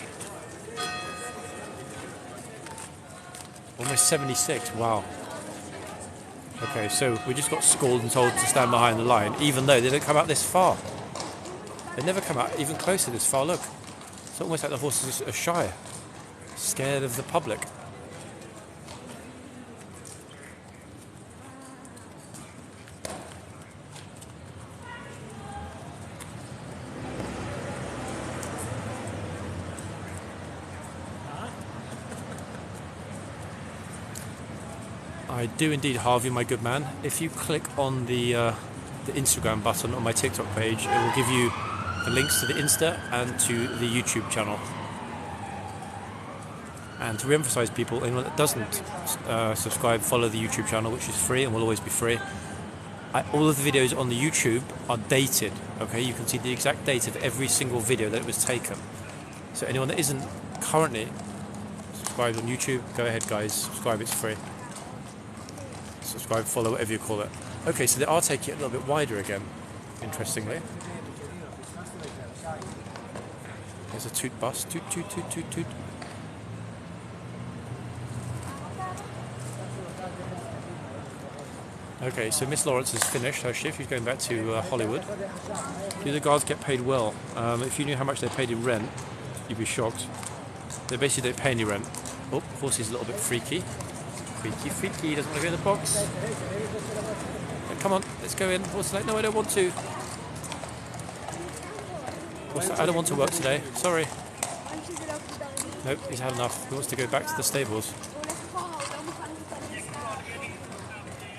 Almost 76, wow. Okay, so we just got schooled and told to stand behind the line, even though they don't come out this far. They never come out even closer this far. Look, it's almost like the horses are shy, scared of the public. I do indeed, Harvey, my good man. If you click on the Instagram button on my TikTok page, it will give you the links to the Insta and to the YouTube channel. And to re-emphasize people, anyone that doesn't subscribe, follow the YouTube channel, which is free and will always be free. All of the videos on the YouTube are dated. Okay, you can see the exact date of every single video that was taken. So anyone that isn't currently subscribed on YouTube, go ahead, guys, subscribe. It's free. Subscribe, follow, whatever you call it. Okay, so they are taking it a little bit wider again, interestingly. There's a toot bus. Toot, toot, toot, toot, toot. Okay, so Miss Lawrence has finished her shift. She's going back to Hollywood. Do the guards get paid well? If you knew how much they paid in rent, you'd be shocked. They basically don't pay any rent. Oh, horse is a little bit freaky. Freaky, freaky, doesn't want to go in the box. Come on, let's go in. Horse is like, no, I don't want to. Horse, I don't want to work today. Sorry. Nope, he's had enough. He wants to go back to the stables.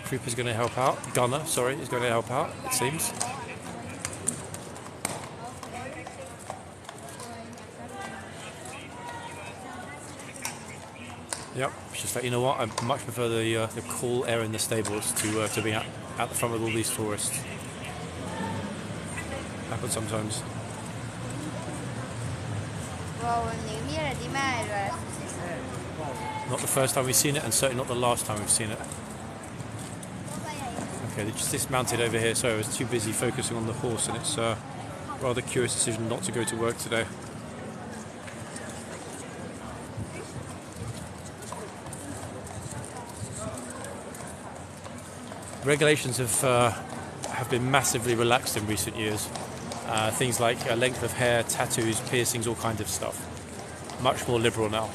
Trooper's going to help out. Gunner, sorry, is going to help out, it seems. Yep, just like, you know what, I much prefer the cool air in the stables to being out the front with all these tourists. Happens sometimes. Not the first time we've seen it, and certainly not the last time we've seen it. Okay, they just dismounted over here, so I was too busy focusing on the horse, and it's a rather curious decision not to go to work today. Regulations have been massively relaxed in recent years. Things like length of hair, tattoos, piercings, all kinds of stuff. Much more liberal now.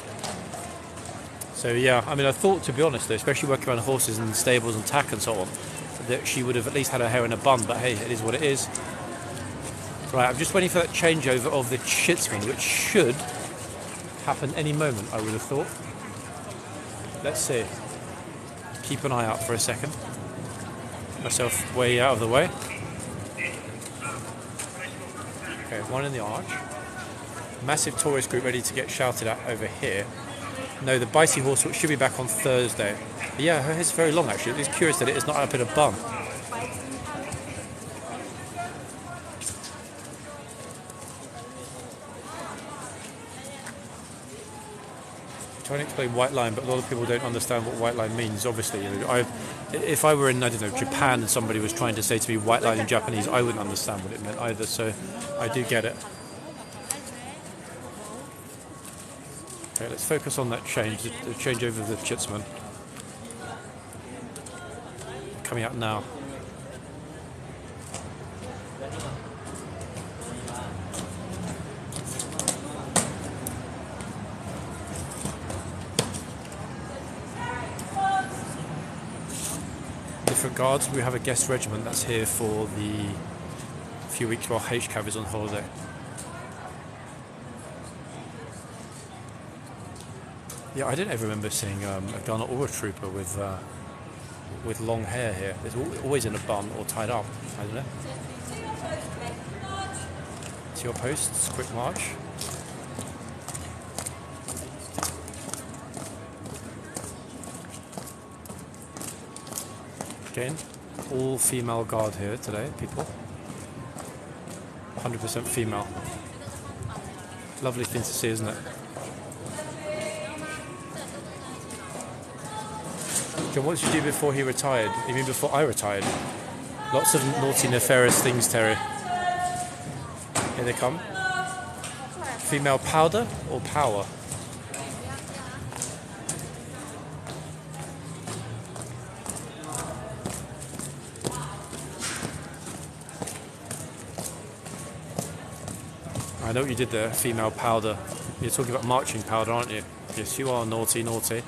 So yeah, I mean, I thought, to be honest, though, especially working around horses and stables and tack and so on, that she would have at least had her hair in a bun, but hey, it is what it is. Right, I'm just waiting for that changeover of the chitsman, which should happen any moment, I would have thought. Let's see. Keep an eye out for a second. Myself way out of the way. Okay, one in the arch. Massive tourist group ready to get shouted at over here. No, the Bicey horse should be back on Thursday. But yeah, her hair's very long actually. It's curious that it is not up in a bun. Trying to explain white line, but a lot of people don't understand what white line means. Obviously, you know, if I were in, I don't know, Japan and somebody was trying to say to me white line in Japanese, I wouldn't understand what it meant either. So I do get it. Okay, let's focus on that change, the change over the chitsman. Coming out now. Different guards. We have a guest regiment that's here for the few weeks while HCAV is on holiday. Yeah, I don't ever remember seeing a gunner or a trooper with long hair here. It's always in a bun or tied up. I don't know. To your posts, quick march. Again, all female guard here today, people. 100% female. Lovely thing to see, isn't it? John, what did you do before he retired? You mean before I retired? Lots of naughty, nefarious things, Terry. Here they come. Female powder or power? I know what you did there, female powder. You're talking about marching powder, aren't you? Yes, you are naughty, naughty.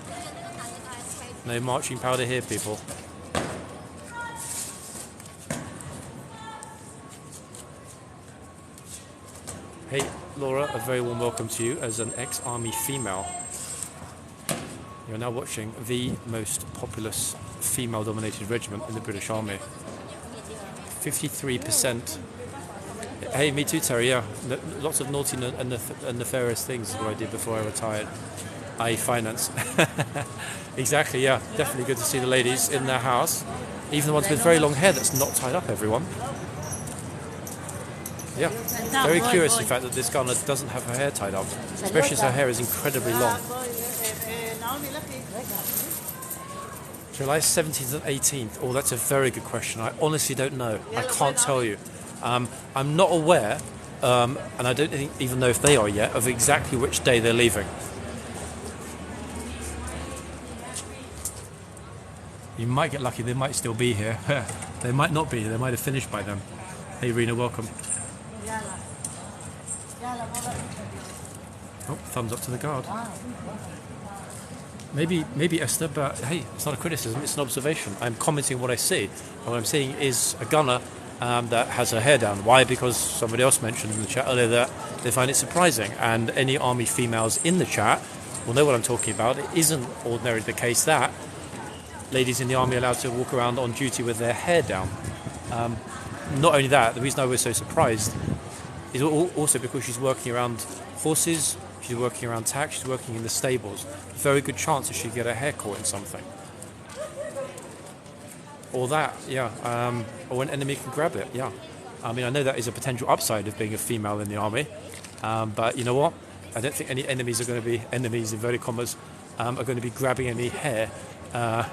No marching powder here, people. Hey, Laura, a very warm welcome to you as an ex-army female. You're now watching the most populous female-dominated regiment in the British Army. 53%. Hey, me too, Terry, yeah. Lots of naughty and nefarious things is what I did before I retired. I.e. finance. Exactly, yeah. Definitely good to see the ladies in their house. Even the ones with very long hair that's not tied up, everyone. Yeah. Very curious, in fact, that this gunner doesn't have her hair tied up. Especially as her hair is incredibly long. July 17th and 18th. Oh, that's a very good question. I honestly don't know. I can't tell you. I'm not aware, and I don't even know if they are yet, of exactly which day they're leaving. You might get lucky, they might still be here. They might not be, they might have finished by then. Hey Rena, welcome. Oh, thumbs up to the guard. Maybe Esther, but hey, it's not a criticism, it's an observation. I'm commenting what I see. And what I'm seeing is a gunner that has her hair down. Why? Because somebody else mentioned in the chat earlier that they find it surprising, and any army females in the chat will know what I'm talking about. It isn't ordinarily the case that ladies in the army are allowed to walk around on duty with their hair down. Not only that, the reason I was so surprised is also because she's working around horses, she's working around tack, she's working in the stables. Very good chance that she'd get her hair caught in something. Or that, yeah, or an enemy can grab it, yeah. I mean, I know that is a potential upside of being a female in the army, but you know what? I don't think any enemies are going to be, enemies in inverted commas, are going to be grabbing any hair,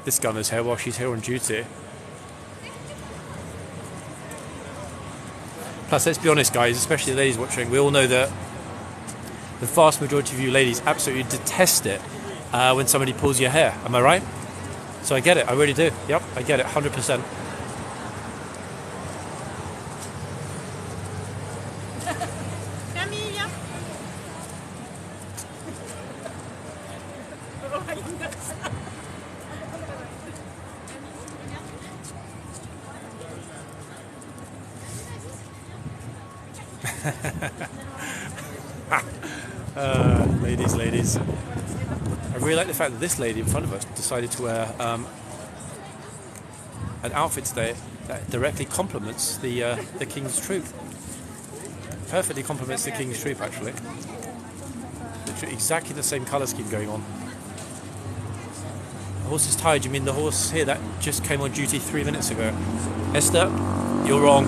this gunner's hair, while she's here on duty. Plus, let's be honest, guys, especially the ladies watching, we all know that the vast majority of you ladies absolutely detest it when somebody pulls your hair. Am I right? So I get it, I really do. Yep, I get it, 100%. Ladies. I really like the fact that this lady in front of us decided to wear an outfit today that directly complements the King's troop. Perfectly complements the King's troop, actually. Literally exactly the same colour scheme going on. The horse is tired. You mean the horse here that just came on duty 3 minutes ago? Esther, you're wrong.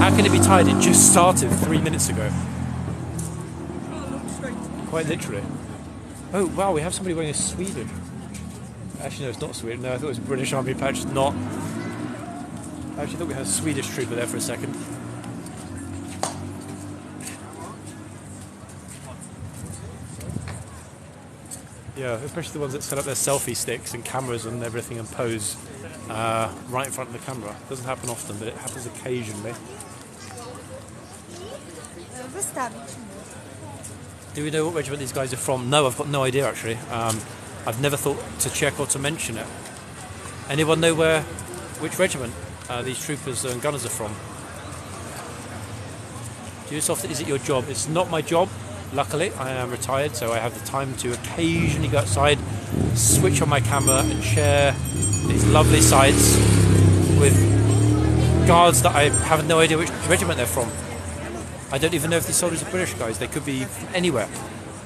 How can it be tired? It just started 3 minutes ago. Quite literally. Oh wow, we have somebody wearing a Swedish. Actually no, it's not Sweden. No, I thought it was a British Army patch. It's not. I actually thought we had a Swedish trooper there for a second. Yeah, especially the ones that set up their selfie sticks and cameras and everything and pose right in front of the camera. Doesn't happen often, but it happens occasionally. Do we know what regiment these guys are from? No, I've got no idea actually. I've never thought to check or to mention it. Anyone know which regiment these troopers and gunners are from? Soft, is it your job? It's not my job. Luckily, I am retired, so I have the time to occasionally go outside, switch on my camera and share these lovely sights with guards that I have no idea which regiment they're from. I don't even know if these soldiers are British guys. They could be from anywhere.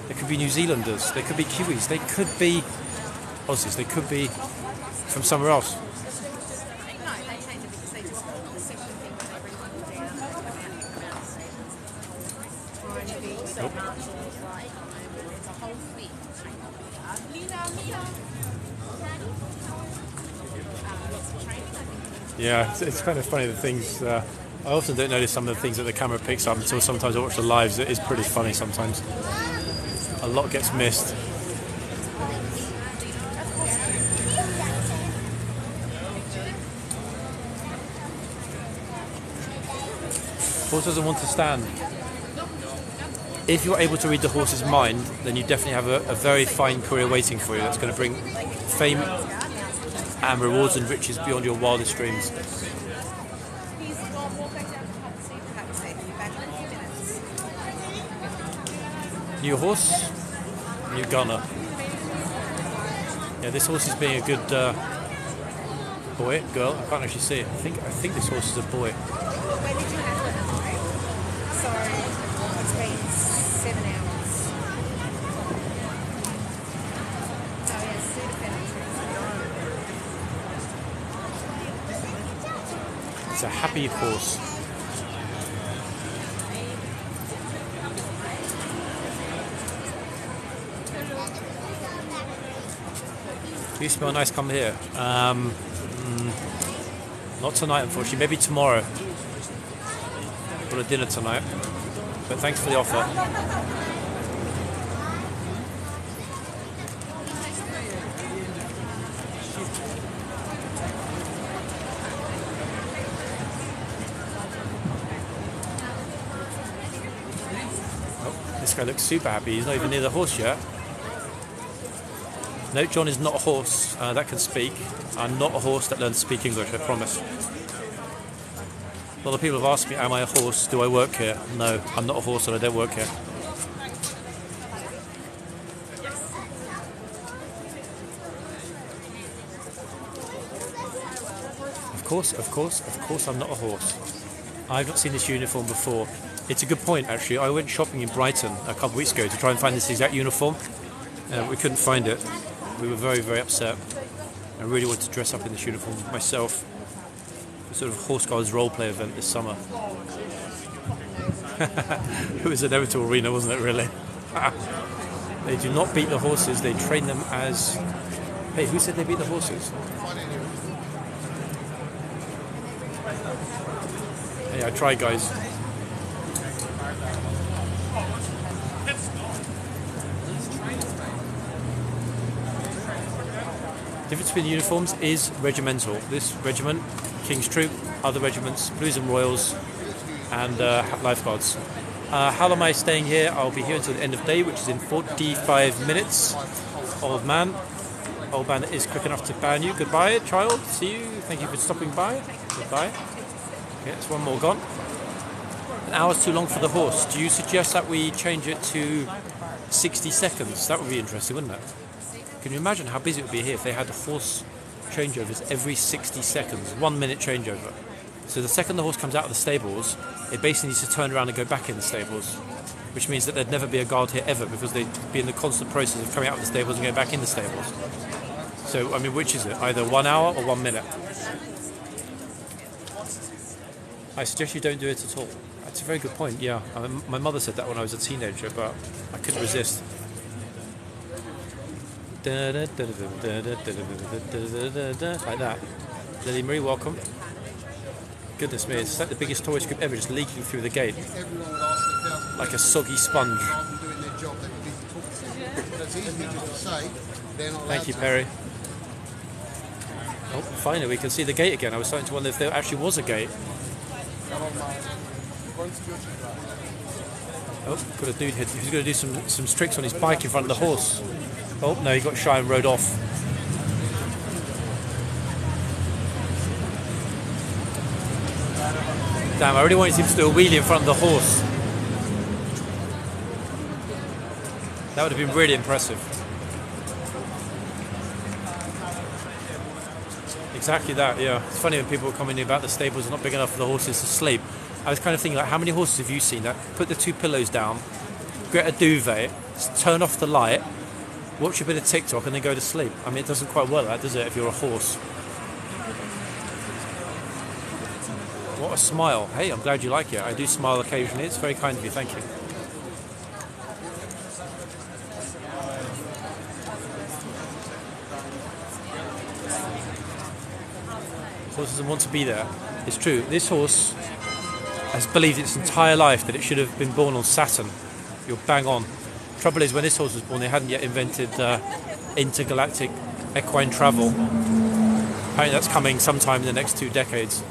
They could be New Zealanders. They could be Kiwis. They could be Aussies. They could be from somewhere else. Nope. Yeah, it's kind of funny the things. I often don't notice some of the things that the camera picks up until sometimes I watch the lives. It is pretty funny sometimes. A lot gets missed. Horse doesn't want to stand. if you're able to read the horse's mind, then you definitely have a very fine career waiting for you. That's going to bring fame and rewards and riches beyond your wildest dreams. New horse, new gunner. Yeah, this horse is being a good boy, girl. I can't actually see it. I think this horse is a boy. When did you have it? Sorry, it's been 7 hours. Oh yes, Sudafed. It's a happy horse. Do you smell nice? Come here. Not tonight, unfortunately. Maybe tomorrow. For a dinner tonight. But thanks for the offer. Oh, this guy looks super happy. He's not even near the horse yet. No, John is not a horse that can speak. I'm not a horse that learns to speak English, I promise. A lot of people have asked me, am I a horse? Do I work here? No, I'm not a horse and I don't work here. Of course I'm not a horse. I've not seen this uniform before. It's a good point, actually. I went shopping in Brighton a couple of weeks ago to try and find this exact uniform. We couldn't find it. We were very, very upset. I really wanted to dress up in this uniform myself. A sort of horseguards roleplay event this summer. It was an Everton arena, wasn't it, really? They do not beat the horses, they train them as... Hey, who said they beat the horses? Hey, I tried, guys. The difference between the uniforms is regimental. This regiment, King's Troop, other regiments, Blues and Royals, and lifeguards. How long am I staying here? I'll be here until the end of day, which is in 45 minutes. Old man is quick enough to ban you. Goodbye, child. See you. Thank you for stopping by. Goodbye. Okay, that's one more gone. An hour's too long for the horse. Do you suggest that we change it to 60 seconds? That would be interesting, wouldn't it? Can you imagine how busy it would be here if they had horse changeovers every 60 seconds, 1 minute changeover? So the second the horse comes out of the stables, it basically needs to turn around and go back in the stables, which means that there'd never be a guard here ever because they'd be in the constant process of coming out of the stables and going back in the stables. So, I mean, which is it? Either 1 hour or 1 minute? I suggest you don't do it at all. That's a very good point, yeah. I mean, my mother said that when I was a teenager, but I couldn't resist. Like that. Lily Marie, welcome. Goodness me, it's like the biggest tourist group ever just leaking through the gate. Like a soggy sponge. Thank you, Perry. Oh, finally we can see the gate again. I was starting to wonder if there actually was a gate. Oh, got a dude here who's going to do some tricks on his bike in front of the horse. Oh, no, he got shy and rode off. Damn, I really wanted him to do a wheelie in front of the horse. That would have been really impressive. Exactly that, yeah. It's funny when people are commenting about the stables are not big enough for the horses to sleep. I was kind of thinking, like, how many horses have you seen that put the 2 pillows down, get a duvet, turn off the light, watch a bit of TikTok and then go to sleep? I mean, it doesn't quite work like that, does it, if you're a horse? What a smile. Hey, I'm glad you like it. I do smile occasionally. It's very kind of you. Thank you. Horse doesn't want to be there. It's true. This horse has believed its entire life that it should have been born on Saturn. You're bang on. Trouble is, when this horse was born, they hadn't yet invented intergalactic equine travel. Apparently that's coming sometime in the next 2 decades.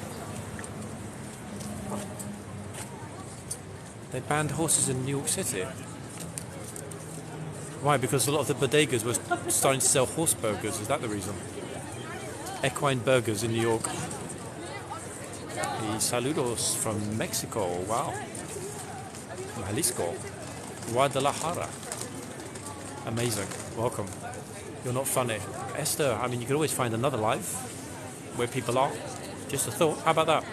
They banned horses in New York City. Why? Because a lot of the bodegas were starting to sell horse burgers. Is that the reason? Equine burgers in New York. Y saludos from Mexico. Wow. From Jalisco. Guadalajara. Amazing. Welcome. You're not funny. Esther, I mean, you could always find another life where people are. Just a thought. How about that?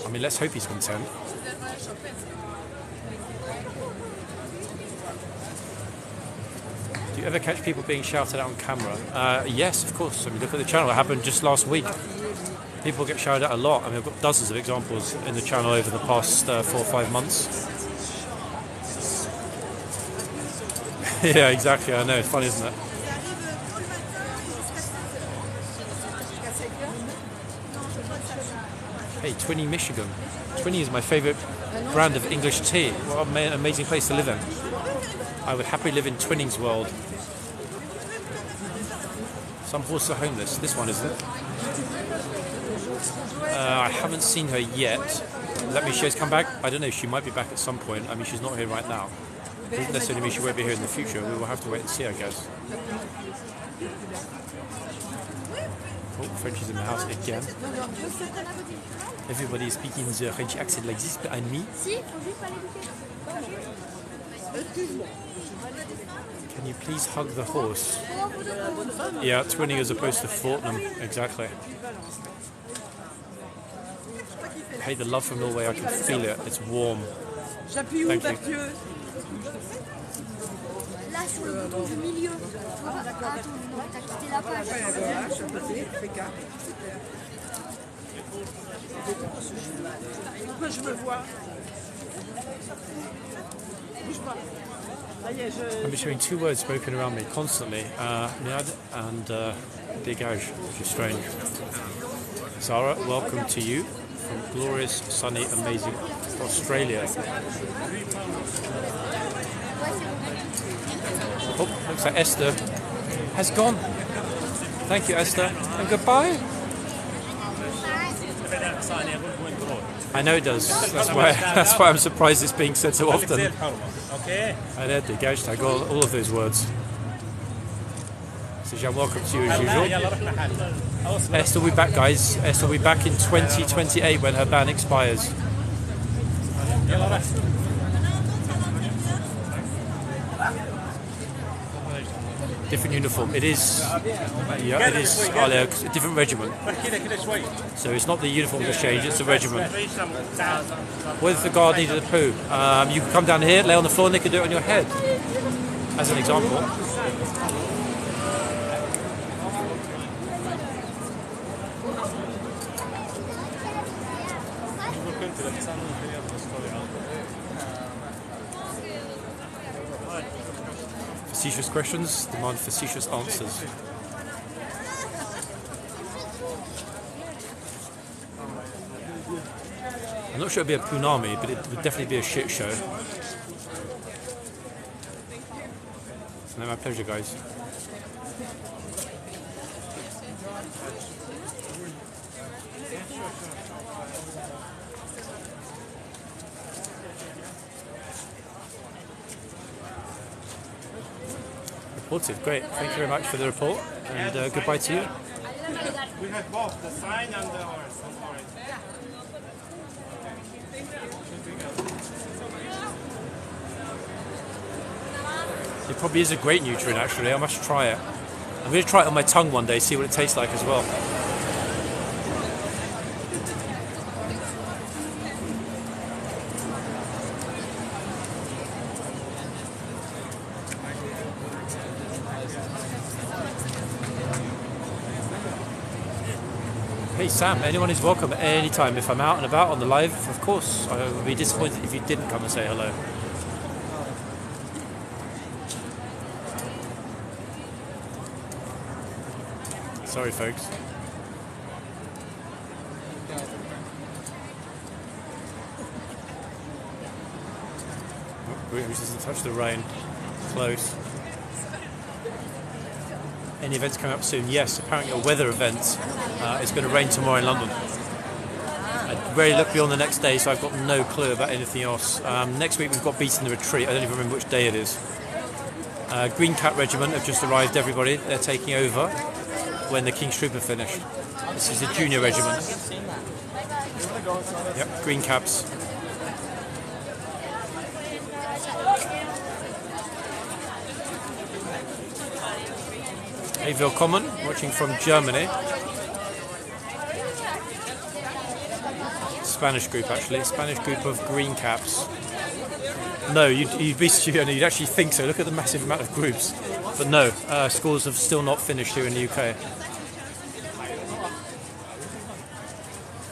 I mean, let's hope he's content. Do you ever catch people being shouted at on camera? Yes, of course. I mean, look at the channel. It happened just last week. People get shouted at a lot. I mean, I've got dozens of examples in the channel over the past 4 or 5 months. Yeah, exactly. I know. It's funny, isn't it? Hey, Twinney, Michigan. Twinney is my favourite brand of English tea. What an amazing place to live in. I would happily live in Twinning's world. Some horses are homeless. This one isn't. I haven't seen her yet. That means she has come back. I don't know. She might be back at some point. I mean, she's not here right now. Doesn't necessarily mean she won't be here in the future. We will have to wait and see, I guess. Oh, French is in the house again. Everybody is speaking the French accent like this behind me. Can you please hug the horse? Yeah, Twinning as opposed to Fortnum. Exactly. Hey, the love from Norway, I can feel it. It's warm. Thank you. Là sur le bouton du milieu. Attends, non, t'as quitté la page. Pourquoi je me vois? Bouge pas. I'm showing 2 words spoken around me constantly, Miad and dégage, which is strange. Sarah, welcome to you from glorious, sunny, amazing Australia. Oh, looks like Esther has gone. Thank you, Esther, and goodbye. I know it does. That's why I'm surprised it's being said so often. I know, dégage, I got all of those words. So, welcome to you as usual. Esther will be back, guys. Esther will be back in 2028 when her ban expires. Different uniform. It is. Yeah, it is. A different regiment. So it's not the uniform that's changed. It's the regiment. What if the guard needed a poo? You can come down here, lay on the floor, and they can do it on your head. As an example. Facetious questions demand facetious answers. I'm not sure it'd be a punami, but it would definitely be a shit show. No, my pleasure, guys. Reported. Great. Thank you very much for the report, and goodbye to you. We have both the sign and the horse. It probably is a great nutrient, actually. I must try it. I'm going to try it on my tongue one day, see what it tastes like as well. Hey Sam, anyone is welcome at any time. If I'm out and about on the live, of course, I would be disappointed if you didn't come and say hello. Sorry, folks. Oh, which doesn't touch the rain. Close. Any events coming up soon? Yes, apparently a weather event. It's going to rain tomorrow in London. very lucky on the next day, so I've got no clue about anything else. Next week we've got Beating the Retreat. I don't even remember which day it is. Green Cap Regiment have just arrived, everybody. They're taking over when the King's Trooper finished. This is a junior regiment. Yep, Green Caps. Hey, Willkommen, watching from Germany. Spanish group, actually. Spanish group of Green Caps. No, you'd be stupid. You'd actually think so. Look at the massive amount of groups. But no, schools have still not finished here in the UK.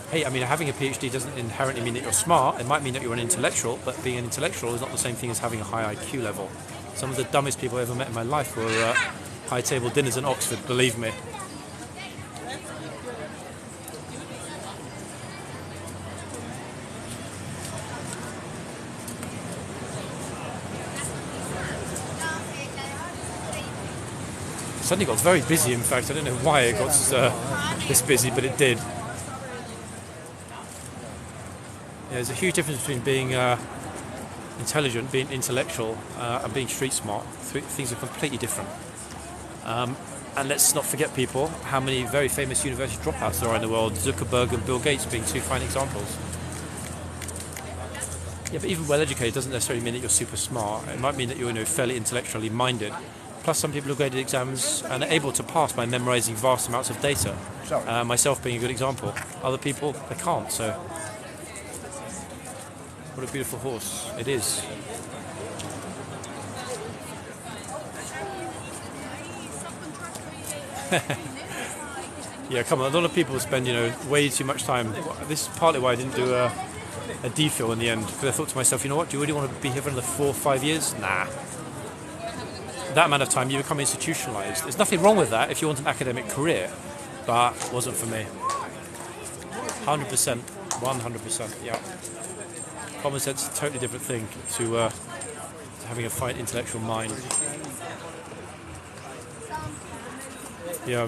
Hey, I mean, having a PhD doesn't inherently mean that you're smart. It might mean that you're an intellectual, but being an intellectual is not the same thing as having a high IQ level. Some of the dumbest people I ever met in my life were high table dinners in Oxford, believe me. Suddenly got very busy, in fact. I don't know why it got this busy, but it did. Yeah, there's a huge difference between being intelligent, being intellectual, and being street smart. Things are completely different. And let's not forget, people, how many very famous university dropouts there are in the world. Zuckerberg and Bill Gates being two fine examples. Yeah, but even well-educated doesn't necessarily mean that you're super smart. It might mean that you're fairly intellectually minded. Plus, some people who graded exams and are able to pass by memorising vast amounts of data. Myself being a good example. Other people, they can't, so... What a beautiful horse it is. Yeah, come on, a lot of people spend, way too much time. This is partly why I didn't do a DPhil in the end, because I thought to myself, you know what, do you really want to be here for another 4 or 5 years? Nah. That amount of time, you become institutionalised. There's nothing wrong with that if you want an academic career, but it wasn't for me. 100%, 100%, yeah. Common sense is a totally different thing to having a fine intellectual mind. Yeah,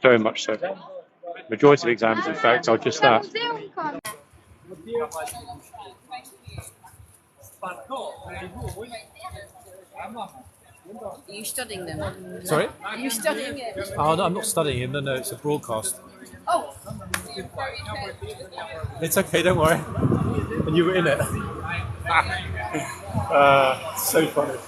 very much so. Majority of exams, in fact, are just that. Are you studying them? Sorry? Are you studying it? Oh, no, I'm not studying it. No, it's a broadcast. Oh! It's okay, don't worry. And you were in it. So funny.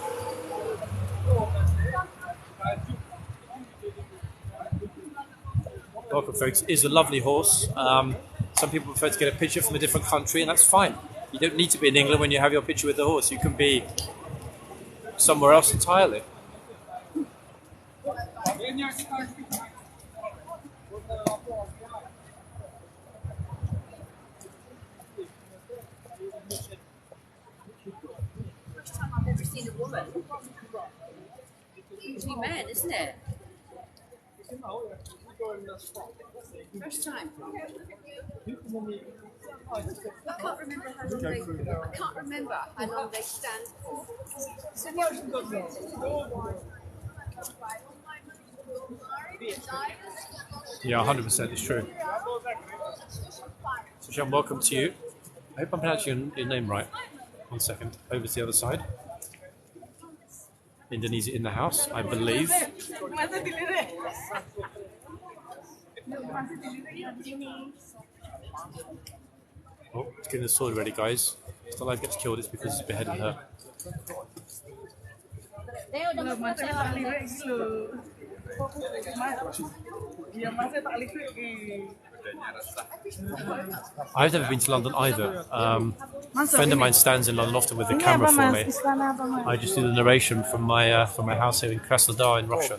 Welcome, folks. It is a lovely horse. Some people prefer to get a picture from a different country, and that's fine. You don't need to be in England when you have your picture with the horse. You can be somewhere else entirely. First time I've ever seen a woman. Usually men, isn't it? First time. I can't remember how long they stand for. Yeah, 100%, it's true. So, Sean, welcome to you. I hope I'm pronouncing your name right. 1 second. Over to the other side. Indonesia in the house, I believe. Oh, it's getting the sword ready, guys. If the life gets killed, it's because it's beheaded her. I've never been to London either. A friend of mine stands in London often with the camera for me. I just do the narration from my house here in Krasnodar in Russia.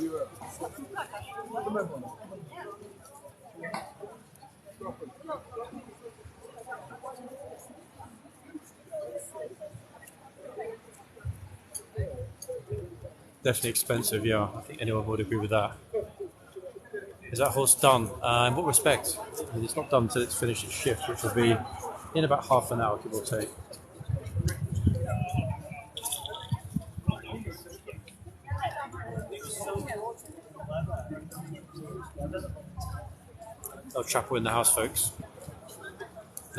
Definitely expensive, yeah. I think anyone would agree with that. Is that horse done? In what respect? I mean, it's not done until it's finished its shift, which will be in about half an hour, give or take. El Chapo in the house, folks.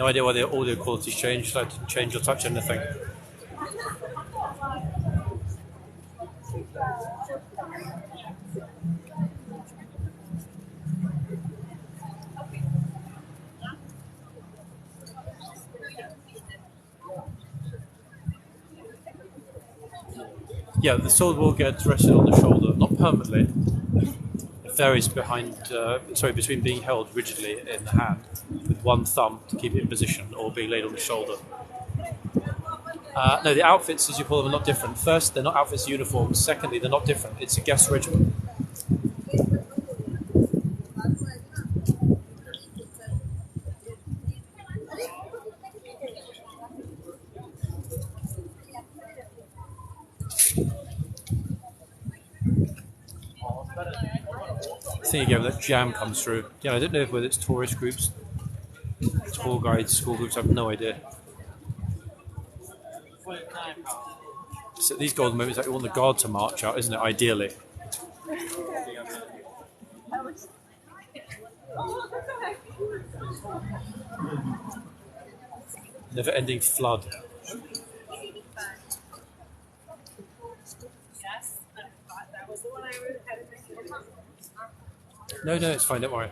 No idea why the audio quality's changed. I didn't change or touch anything. Yeah, the sword will get rested on the shoulder, not permanently. It varies between being held rigidly in the hand with one thumb to keep it in position, or being laid on the shoulder. No, the outfits, as you call them, are not different. First, they're not outfits uniforms. Secondly, they're not different. It's a guest regiment. I think again that jam comes through. Yeah, I don't know whether it's tourist groups, tour guides, school groups. I have no idea. So these golden moments, like you want the guard to march out, isn't it? Ideally. Never-ending flood. No, it's fine, don't worry.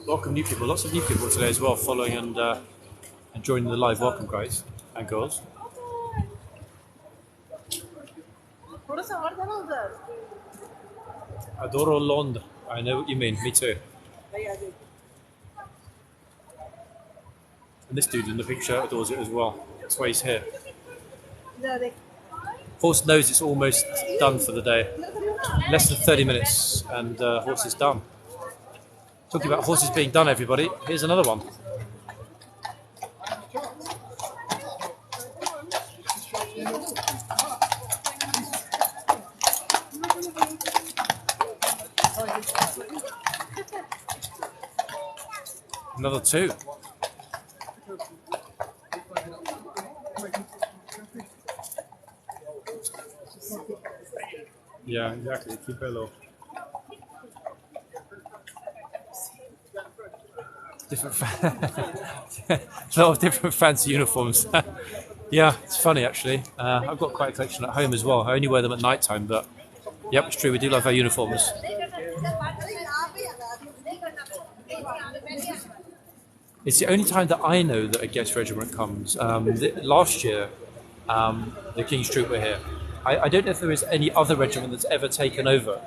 Welcome new people, lots of new people today as well, following and joining the live welcome, guys and girls. Adoro Londra. I know what you mean, me too. And this dude in the picture adores it as well. That's why he's here. Horse knows it's almost done for the day. Less than 30 minutes and horse is done. Talking about horses being done, everybody, here's another one. Another two. Yeah, exactly. Keep it low. Different, a lot of different fancy uniforms. Yeah, it's funny actually. I've got quite a collection at home as well. I only wear them at night time, but yep, it's true. We do love our uniforms. It's the only time that I know that a guest regiment comes. Last year, the King's Troop were here. I don't know if there is any other regiment that's ever taken over.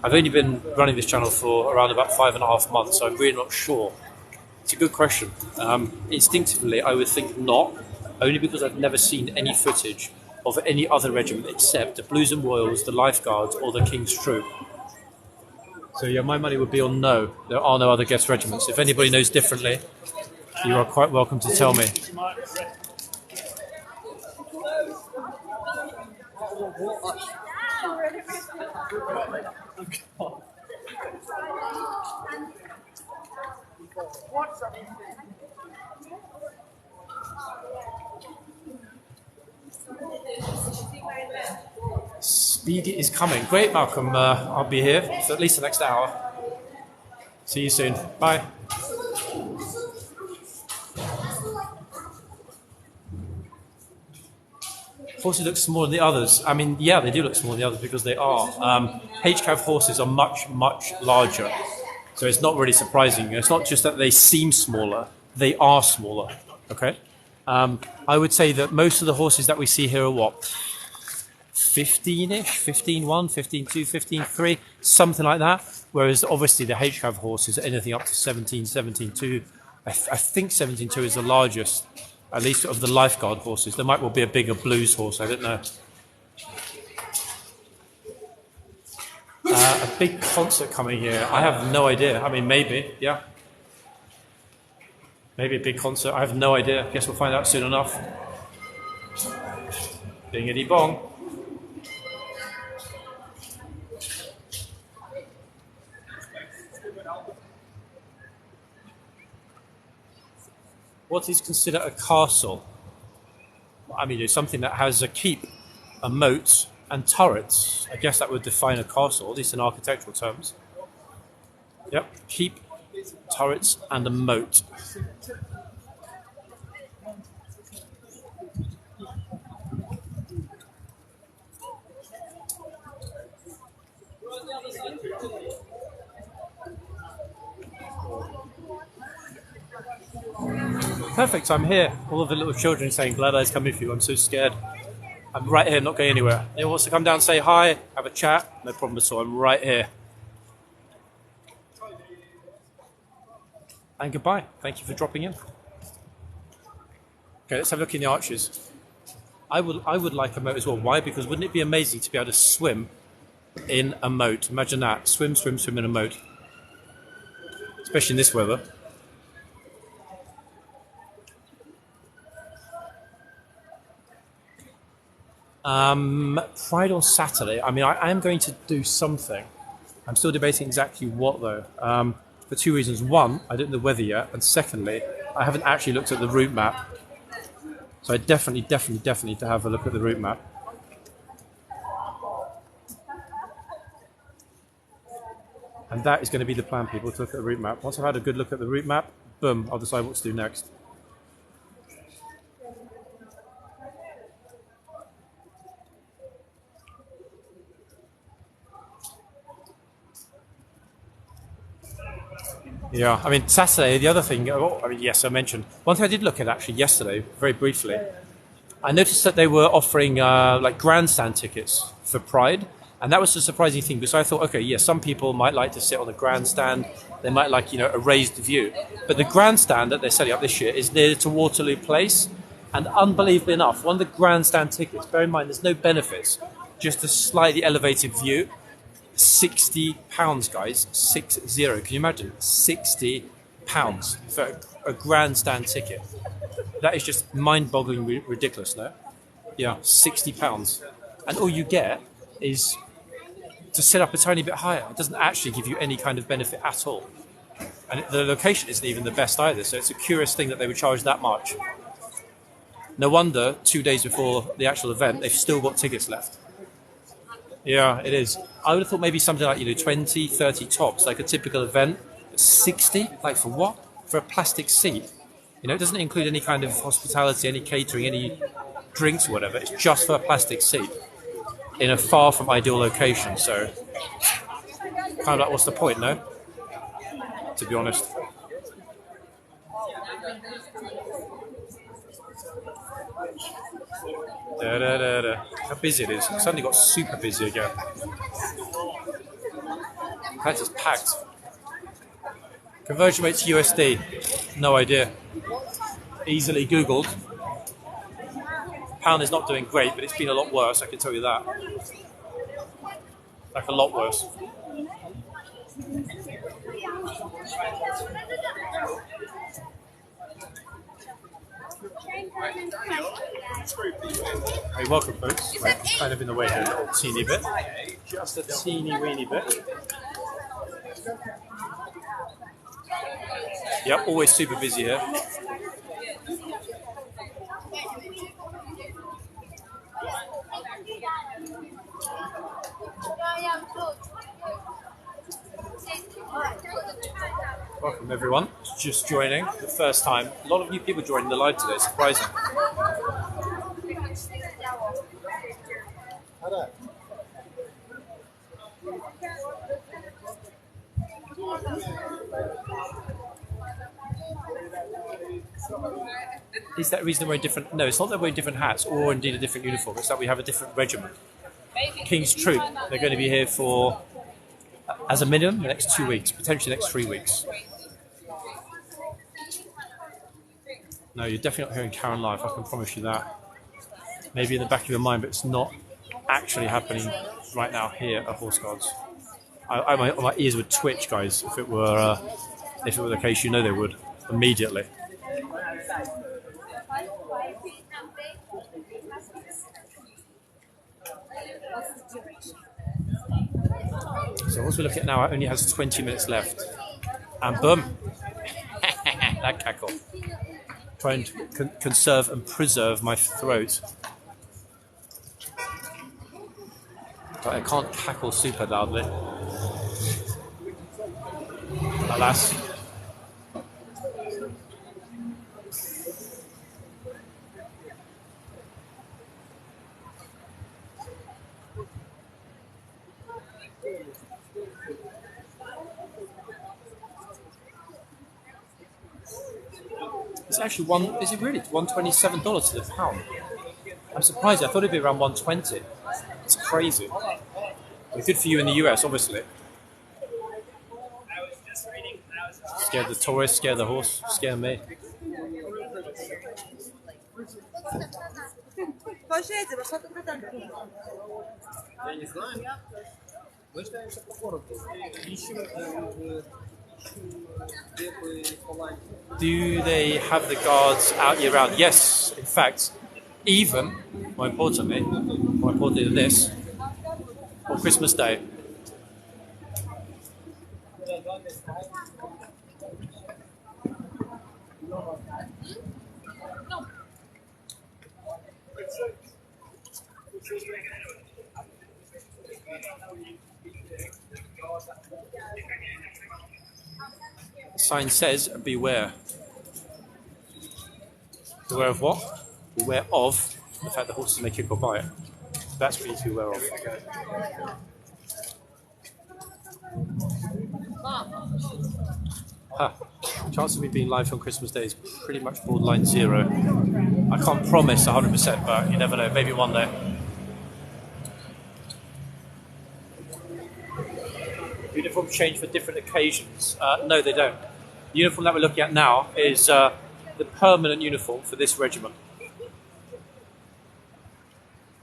I've only been running this channel for around about 5.5 months, so I'm really not sure. It's a good question. Instinctively, I would think not, only because I've never seen any footage of any other regiment except the Blues and Royals, the Lifeguards, or the King's Troop. So yeah, my money would be on no. There are no other guest regiments. If anybody knows differently, you are quite welcome to tell me. Speedy is coming. Great, Malcolm. I'll be here for at least the next hour. See you soon. Bye. Horses look smaller than the others. I mean, yeah, they do look smaller than the others because they are. HCAV horses are much, much larger. So it's not really surprising. It's not just that they seem smaller, they are smaller. Okay? I would say that most of the horses that we see here are what? 15-ish? 15.1, 15.2, 15.3, something like that. Whereas obviously the HCAV horses are anything up to 17, 17.2. I think 17.2 is the largest, at least of the Lifeguard horses. There might well be a bigger Blues horse, I don't know. A big concert coming here. I have no idea. I mean, maybe, yeah. Maybe a big concert. I have no idea. Guess we'll find out soon enough. Bingity bong. What is considered a castle? I mean, it's something that has a keep, a moat, and turrets. I guess that would define a castle, at least in architectural terms. Yep, keep, turrets, and a moat. Perfect, I'm here. All of the little children saying, glad I was coming for you, I'm so scared. I'm right here, not going anywhere. Anyone wants to come down, say hi, have a chat? No problem at all, I'm right here. And goodbye, thank you for dropping in. Okay, let's have a look in the arches. I would like a moat as well. Why? Because wouldn't it be amazing to be able to swim in a moat? Imagine that, swim in a moat. Especially in this weather. Pride on Saturday. I mean, I am going to do something. I'm still debating exactly what, though. For two reasons. One, I don't know the weather yet. And secondly, I haven't actually looked at the route map. So I definitely need to have a look at the route map. And that is going to be the plan, people, to look at the route map. Once I've had a good look at the route map, boom, I'll decide what to do next. Yeah, I mean, Saturday, the other thing, yes, I mentioned, one thing I did look at actually yesterday, very briefly, I noticed that they were offering like grandstand tickets for Pride, and that was a surprising thing, because I thought, okay, yeah, some people might like to sit on the grandstand, they might like, a raised view, but the grandstand that they're setting up this year is near to Waterloo Place, and unbelievably enough, one of the grandstand tickets, bear in mind, there's no benefits, just a slightly elevated view, £60, guys, 60. Can you imagine? £60 for a grandstand ticket. That is just mind-boggling ridiculous, no? Yeah, £60. And all you get is to sit up a tiny bit higher. It doesn't actually give you any kind of benefit at all. And the location isn't even the best either, so it's a curious thing that they would charge that much. No wonder 2 days before the actual event, they've still got tickets left. Yeah, it is. I would have thought maybe something like, 20, 30 tops, like a typical event. 60? Like for what? For a plastic seat? It doesn't include any kind of hospitality, any catering, any drinks or whatever. It's just for a plastic seat in a far from ideal location. So, kind of like, what's the point, no? To be honest. How busy it is. It suddenly got super busy again. That's just packed. Conversion rate to USD. No idea. Easily Googled. Pound is not doing great, but it's been a lot worse, I can tell you that. Like a lot worse. Hey, welcome, folks. Wait, I'm kind of in the way here a little teeny bit. Just a teeny weeny bit. Yep, always super busy here. Welcome everyone, just joining the first time. A lot of new people joining the live today, surprising. Is that reason we're wearing different? No, it's not that we're wearing different hats or indeed a different uniform. It's that we have a different regiment. King's Troop. They're going to be here for, as a minimum, the next 2 weeks, potentially the next 3 weeks. No, you're definitely not hearing Karen live. I can promise you that. Maybe in the back of your mind, but it's not actually happening right now here at Horseguards. My ears would twitch, guys, if it were the case. You know they would immediately. So what we look at now, it only has 20 minutes left. And boom! That cackle. Trying to conserve and preserve my throat. But I can't cackle super loudly. alas. It's actually is it really? It's $127 to the pound. I'm surprised. I thought it'd be around 120. It's crazy. But good for you in the US, obviously. Scare the tourist, scare the horse, scare me. Do they have the guards out year round? Yes, in fact, even, more importantly than this, on Christmas Day. The sign says, beware. Beware of what? Beware of the fact that horses may kick or bite. That's what you need to be aware of. Huh. Chance of me being live on Christmas Day is pretty much borderline 0. I can't promise 100%, but you never know. Maybe one day. Uniforms change for different occasions. No, they don't. The uniform that we're looking at now is the permanent uniform for this regiment.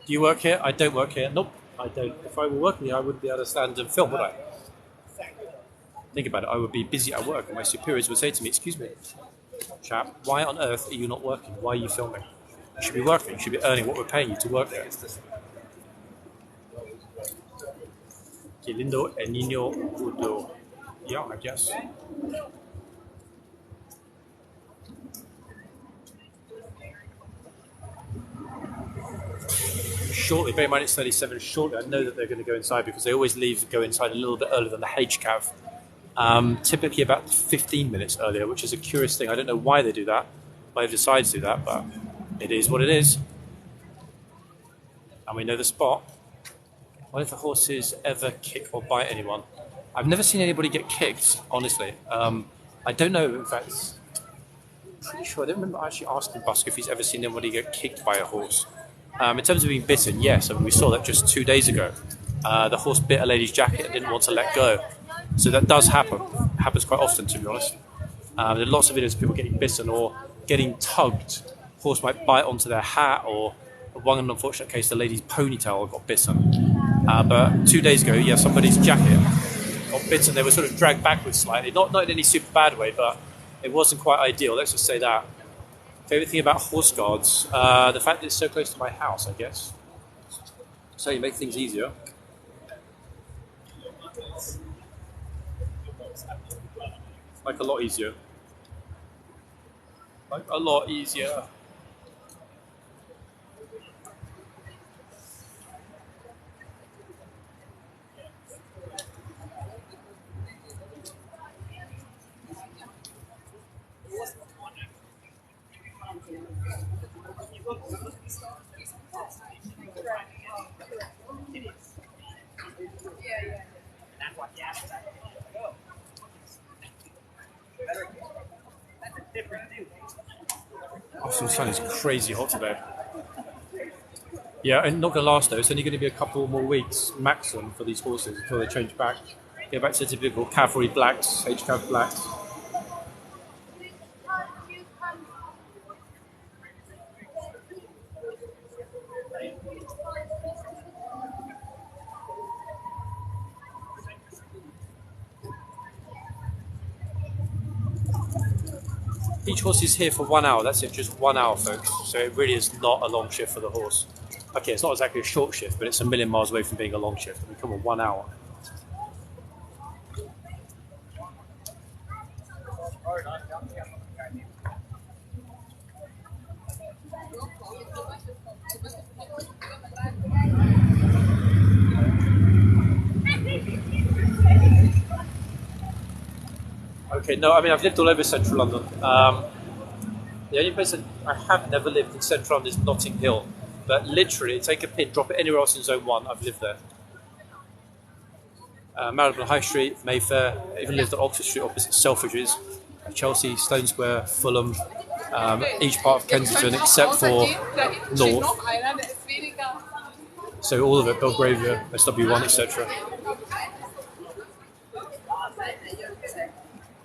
Do you work here? I don't work here. Nope, I don't. If I were working here, I wouldn't be able to stand and film, would I? Think about it. I would be busy at work, and my superiors would say to me, "Excuse me, chap, why on earth are you not working? Why are you filming? You should be working. You should be earning what we're paying you to work there." Que lindo el niño puto. Yeah, I guess. Shortly, bear in mind it's 37, shortly, I know that they're going to go inside because they always go inside a little bit earlier than the HCAV. Typically about 15 minutes earlier, which is a curious thing. I don't know why they do that, why they've decided to do that, but it is what it is. And we know the spot. What if the horses ever kick or bite anyone? I've never seen anybody get kicked, honestly. I don't know, in fact, I'm pretty sure, I don't remember actually asking Busk if he's ever seen anybody get kicked by a horse. In terms of being bitten, yes, I mean, we saw that just 2 days ago. The horse bit a lady's jacket and didn't want to let go. So that does happen. It happens quite often, to be honest. There are lots of videos of people getting bitten or getting tugged. Horse might bite onto their hat, or in one unfortunate case, the lady's ponytail got bitten. But 2 days ago, yeah, somebody's jacket got bitten. They were sort of dragged backwards slightly. Not in any super bad way, but it wasn't quite ideal. Let's just say that. Favourite thing about horse guards, the fact that it's so close to my house, I guess. So you make things easier. Like a lot easier. Like a lot easier. Austin sun is crazy hot today. Yeah, and not going to last though. It's only going to be a couple more weeks maximum for these horses until they change back. Get back to typical cavalry blacks, HCAV blacks. Each horse is here for 1 hour, that's it, just 1 hour, folks. So it really is not a long shift for the horse. Okay, it's not exactly a short shift, but it's a million miles away from being a long shift. I mean, come on, 1 hour. Okay, no, I mean, I've lived all over central London. The only place that I have never lived in central London is Notting Hill. But literally, take a pin, drop it anywhere else in Zone 1, I've lived there. Marylebone High Street, Mayfair, I even lived at Oxford Street opposite Selfridges, Chelsea, Stone Square, Fulham, each part of Kensington except for North. So all of it, Belgravia, SW1, etc.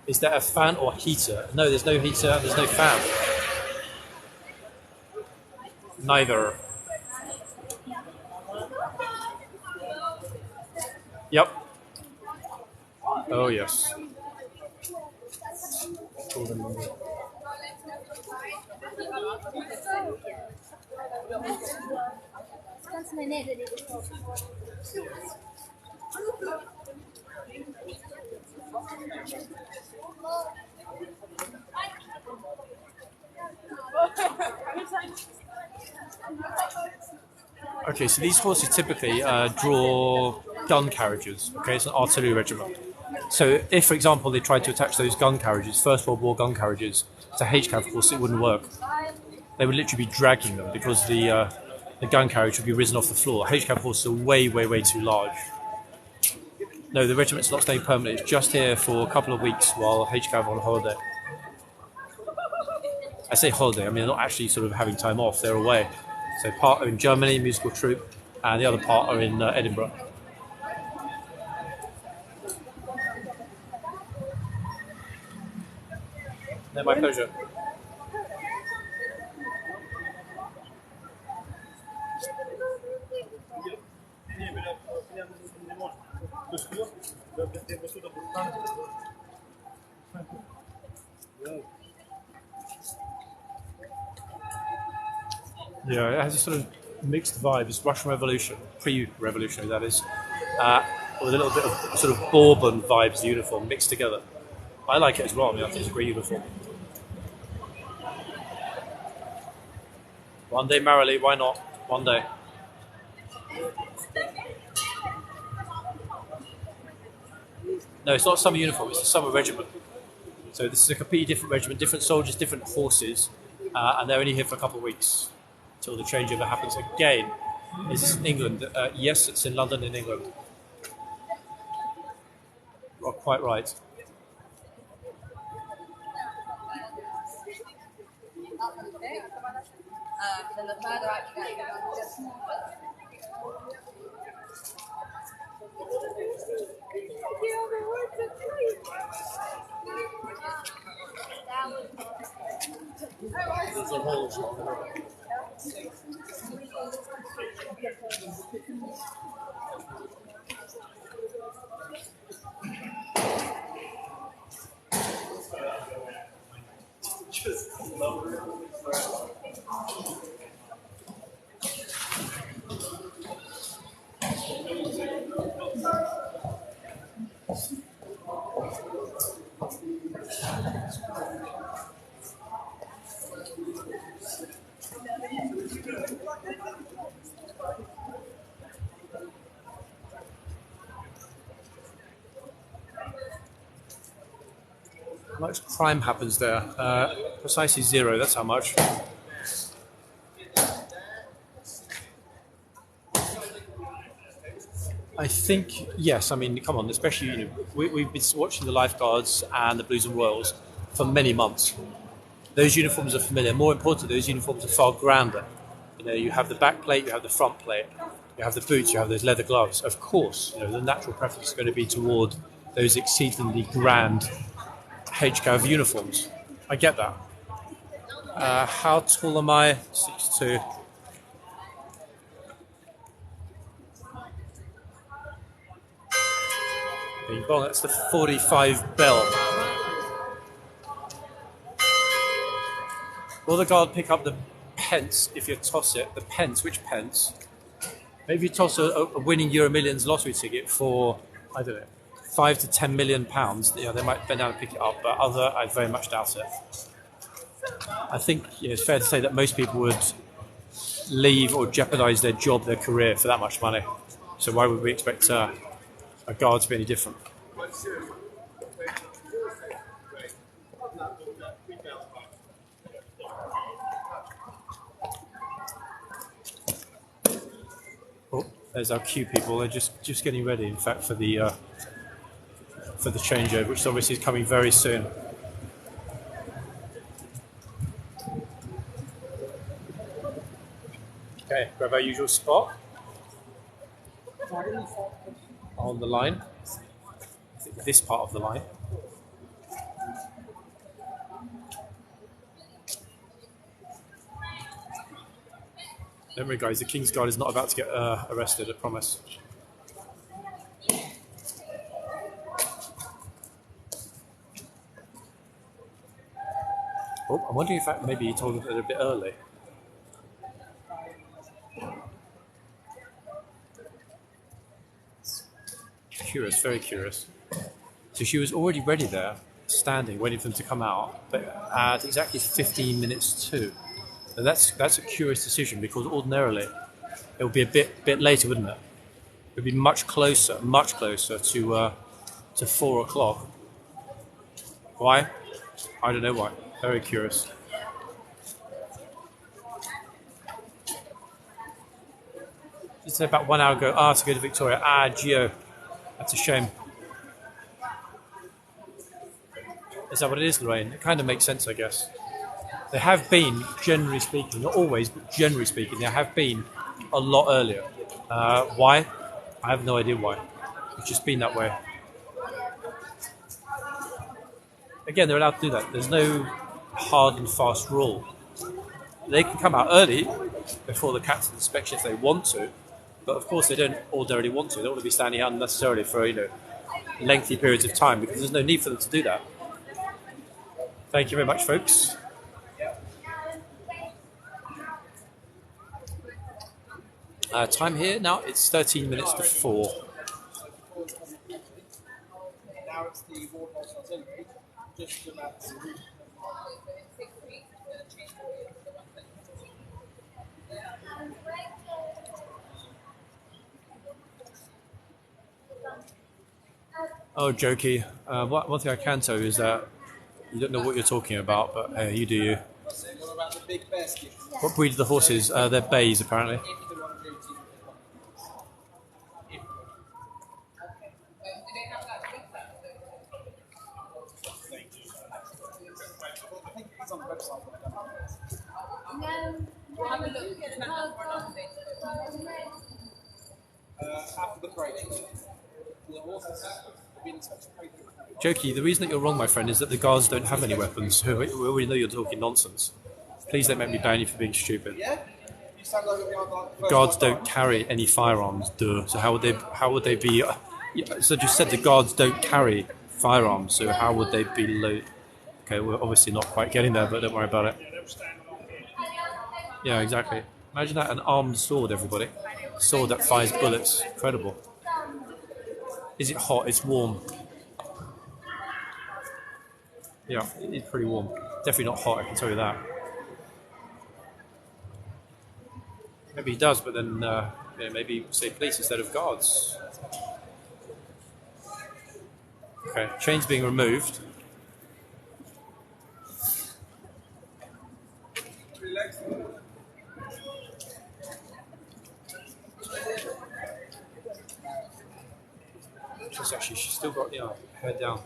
Is there a fan or heater? No, there's no heater, there's no fan. Neither. Yep. Oh, yes. Okay, so these horses typically draw gun carriages. Okay, it's an artillery regiment. So if, for example, they tried to attach those gun carriages, First World War gun carriages, to HCAV, of course, it wouldn't work. They would literally be dragging them because the gun carriage would be risen off the floor. HCAV horses are way, way, way too large. No, the regiment's not staying permanently. It's just here for a couple of weeks while HCAV are on holiday. I say holiday, I mean they're not actually sort of having time off, they're away. So part are in Germany, musical troupe, and the other part are in Edinburgh. No, my pleasure. Yeah, it has a sort of mixed vibe. It's Russian Revolution, pre-revolutionary that is, with a little bit of sort of Bourbon vibes, the uniform mixed together. I like it as well. I mean, I think it's a great uniform. One day merrily, why not? One day. No, it's not a summer uniform, it's a summer regiment. So this is a completely different regiment, different soldiers, different horses, and they're only here for a couple of weeks until the changeover happens again. Is this in England? Yes, it's in London in England. Oh, quite right. How much crime happens there? Precisely 0, that's how much. I think, yes, I mean, come on, especially, you know, we've been watching the Lifeguards and the Blues and Royals for many months. Those uniforms are familiar. More importantly, those uniforms are far grander. You know, you have the back plate, you have the front plate, you have the boots, you have those leather gloves. Of course, you know, the natural preference is going to be toward those exceedingly grand HCAV uniforms. I get that. How tall am I? 6'2". Bing bong, that's the 45 bell. Will the guard pick up the pence if you toss it? The pence? Which pence? Maybe you toss a winning Euro Millions lottery ticket for, I don't know, 5 to 10 million pounds. You know, they might bend down and pick it up, but I very much doubt it. I think, you know, it's fair to say that most people would leave or jeopardise their job, their career for that much money. So why would we expect a guard to be any different? There's our queue people. They're just getting ready, in fact, for the changeover, which obviously is coming very soon. Okay, grab our usual spot on the line. This part of the line. Don't worry, guys. The Kingsguard is not about to get arrested. I promise. Oh, I'm wondering if maybe he told it a bit early. Curious, very curious. So she was already ready there, standing, waiting for them to come out, but at exactly 15 minutes to. And that's a curious decision, because ordinarily it would be a bit later, wouldn't it? It would be much closer to 4 o'clock. Why? I don't know why. Very curious. Just about 1 hour ago, to go to Victoria. Gio. That's a shame. Is that what it is, Lorraine? It kind of makes sense, I guess. They have been, generally speaking, not always, but generally speaking, they have been a lot earlier. Why? I have no idea why. It's just been that way. Again, they're allowed to do that. There's no hard and fast rule. They can come out early before the captain's inspection if they want to, but of course they don't ordinarily want to. They don't want to be standing out unnecessarily for lengthy periods of time, because there's no need for them to do that. Thank you very much, folks. Time here now, it's 13 minutes to 4. Now it's the Warhorse Artillery, just about to route. Oh, jokey. One thing I can tell you is that you don't know what you're talking about, but hey, you do you. What about the big bear skip? What breed are the horses? They're bays, apparently. On the website. Have a look. After the parade, the horses have been inspected. Jokey, the reason that you're wrong, my friend, is that the guards don't have any weapons. We already know you're talking nonsense. Please don't make me ban you for being stupid. Yeah? You sound like The guards don't carry any firearms, duh. So how would they be... so just said the guards don't carry firearms, so how would they be loaded? Okay, we're obviously not quite getting there, but don't worry about it. Yeah, exactly. Imagine that, an armed sword, everybody. A sword that fires bullets. Incredible. Is it hot? It's warm. Yeah, it's pretty warm. Definitely not hot, I can tell you that. Maybe he does, but then maybe say police instead of guards. Okay, chains being removed. She's still got, head down.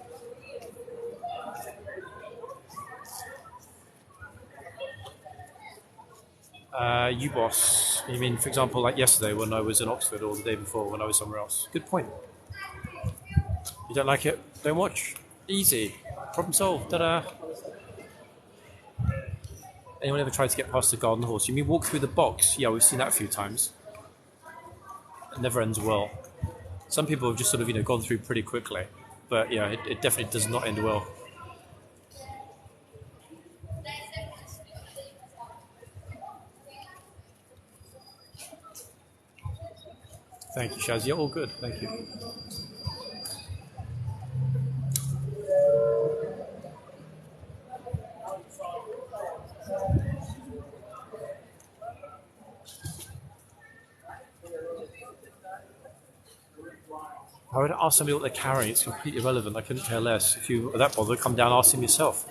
You boss. You mean, for example, like yesterday when I was in Oxford, or the day before when I was somewhere else? Good point. You don't like it? Don't watch. Easy. Problem solved. Ta-da. Anyone ever tried to get past the guard on the horse? You mean walk through the box? Yeah, we've seen that a few times. It never ends well. Some people have just sort of, gone through pretty quickly. But yeah, it definitely does not end well. Thank you, Shaz. You're all good. Thank you. I would ask somebody what they're carrying. It's completely irrelevant. I couldn't care less. If you are that bothered, come down and ask him yourself.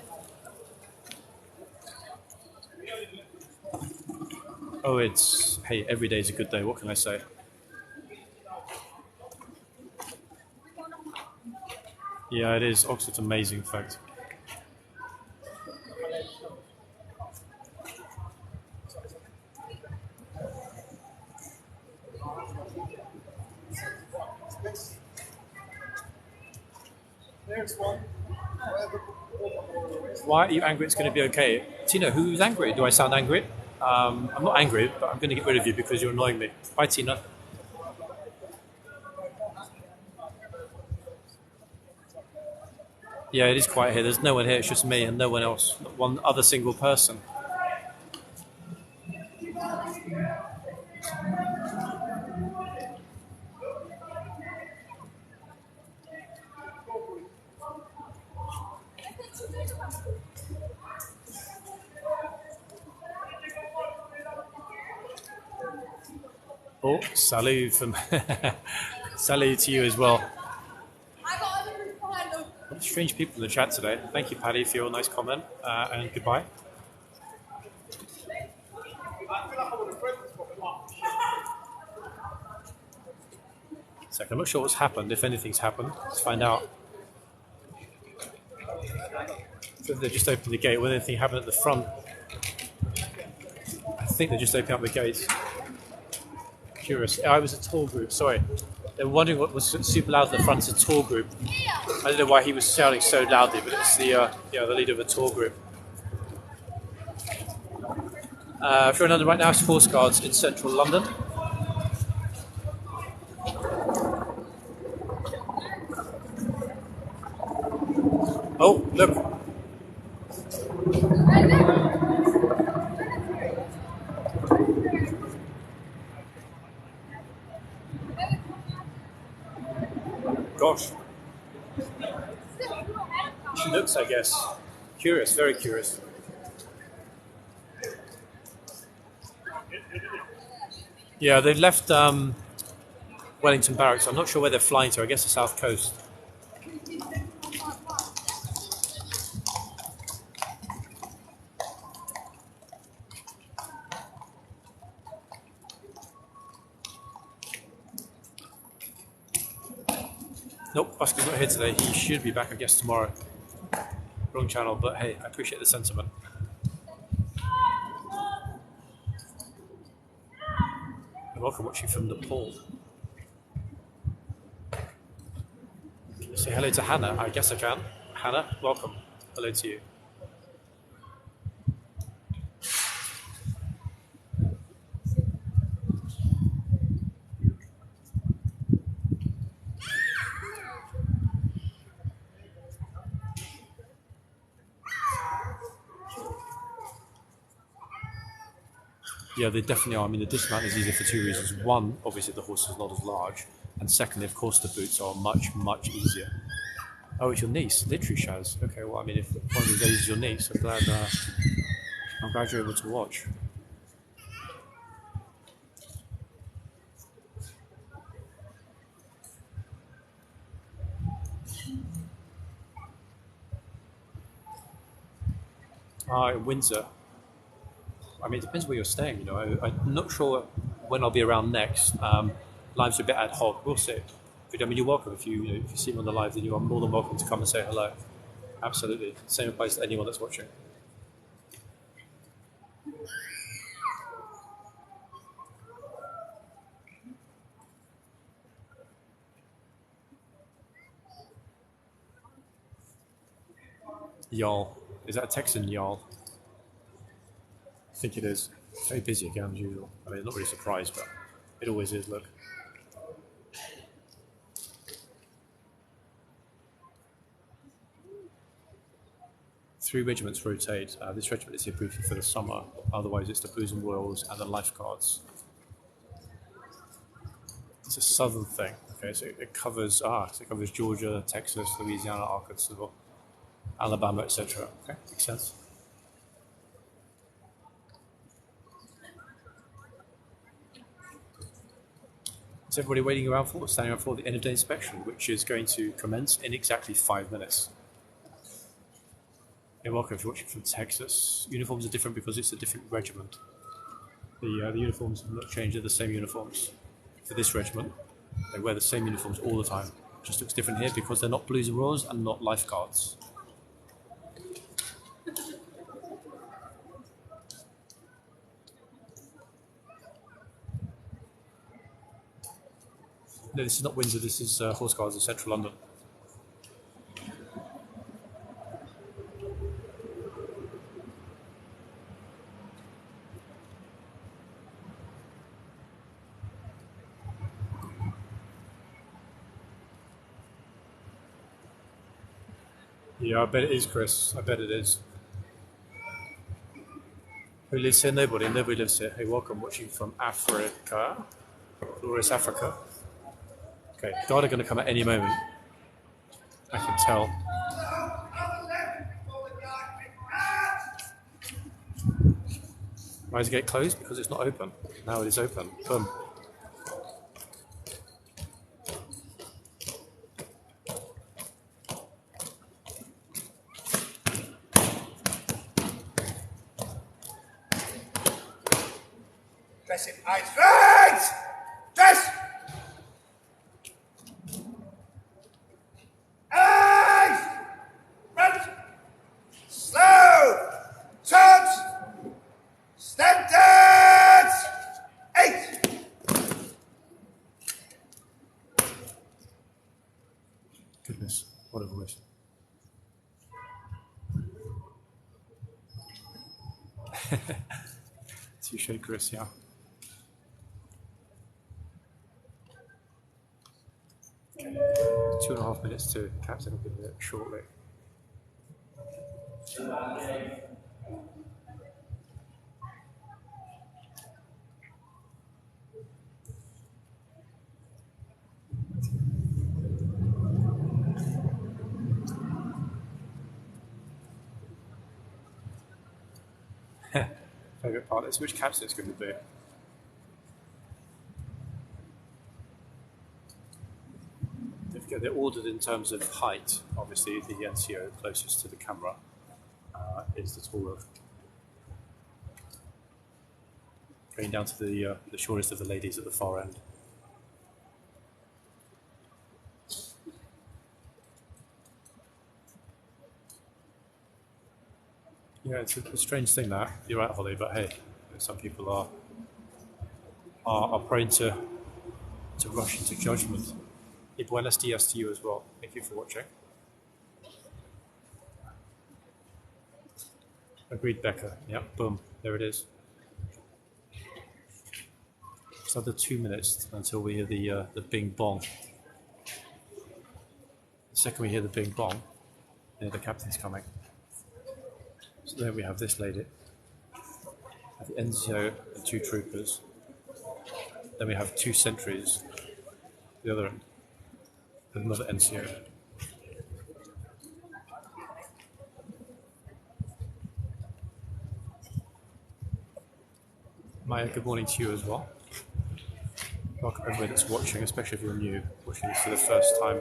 Oh, hey, every day is a good day. What can I say? Yeah, it is. Oxford's amazing, in fact. There's one. Why are you angry? It's going to be okay. Tina, who's angry? Do I sound angry? I'm not angry, but I'm going to get rid of you because you're annoying me. Bye, Tina. Yeah, it is quiet here. There's no one here. It's just me and no one else. Not one other single person. Oh, salut from salut to you as well. Strange people in the chat today. Thank you, Paddy, for your nice comment, and goodbye. Second, I'm not sure what's happened, if anything's happened. Let's find out. So they just opened the gate. Will anything happen at the front? I think they just opened up the gates. Curious. I was a tour group, sorry. They were wondering what was super loud at the front. It's a tour group. I don't know why he was shouting so loudly, but it's the the leader of a tour group. For another right now, it's horseguards in central London. Oh, look. Gosh. She looks, I guess, curious, very curious. Yeah, they've left Wellington Barracks. I'm not sure where they're flying to. I guess the south coast. Nope, Oscar's not here today. He should be back, I guess, tomorrow. Wrong channel, but hey, I appreciate the sentiment. And welcome watching from Nepal. Can you say hello to Hannah? I guess I can. Hannah, welcome. Hello to you. Yeah, they definitely are. I mean, the dismount is easier for two reasons. One, obviously the horse is not as large. And secondly, of course, the boots are much, much easier. Oh, it's your niece, literally, Shaz. Okay, well, I mean, if one of these days is your niece, I'm glad you're able to watch. In Windsor. I mean, it depends where you're staying, you know. I'm not sure when I'll be around next. Lives are a bit ad hoc, we'll see. But I mean, you're welcome. If you see me on the live, then you are more than welcome to come and say hello. Absolutely. Same applies to anyone that's watching. Y'all. Is that a Texan, y'all? I think it is. It's very busy again as usual. I mean, not really surprised, but it always is, look. Three regiments rotate. This regiment is here briefly for the summer. Otherwise, it's the Blues-and-Royals and the Lifeguards. It's a southern thing. Okay, so it covers Georgia, Texas, Louisiana, Arkansas, Alabama, etc. Okay, makes sense. Is everybody waiting around for, standing around for the end of day inspection, which is going to commence in exactly 5 minutes? You're welcome if you're watching from Texas. Uniforms are different because it's a different regiment. The uniforms have not changed, they're the same uniforms. For this regiment, they wear the same uniforms all the time. Just looks different here because they're not blues and royals and not lifeguards. No, this is not Windsor, this is Horseguards in central London. Yeah, I bet it is, Chris. I bet it is. Who lives here? Nobody. Nobody lives here. Hey, welcome. Watching from Africa. Glorious Africa. Okay, guard are going to come at any moment. I can tell. Why does it get closed? Because it's not open. Now it is open. Boom. Dress it, eyes, right! Dress! Eyes! Front! Slow! Turns! Standards! 8! Goodness, what a voice. You should, Chris, yeah. Okay. 2.5 minutes to captain will be there shortly. Favourite part is which captain it's going to be. They're ordered in terms of height. Obviously, the NCO closest to the camera is the taller. Going down to the shortest of the ladies at the far end. Yeah, it's a strange thing that. You're right, Holly, but hey, some people are prone to rush into judgment. Hey, buenos dias to you as well. Thank you for watching. Agreed, Becca. Yep, boom. There it is. It's another 2 minutes until we hear the bing bong. The second we hear the bing bong, the captain's coming. So there we have this lady. Have the NCO and 2 troopers. Then we have 2 sentries. The other end. And another NCO. Maya, good morning to you as well. Welcome everybody that's watching, especially if you're new, watching this for the first time.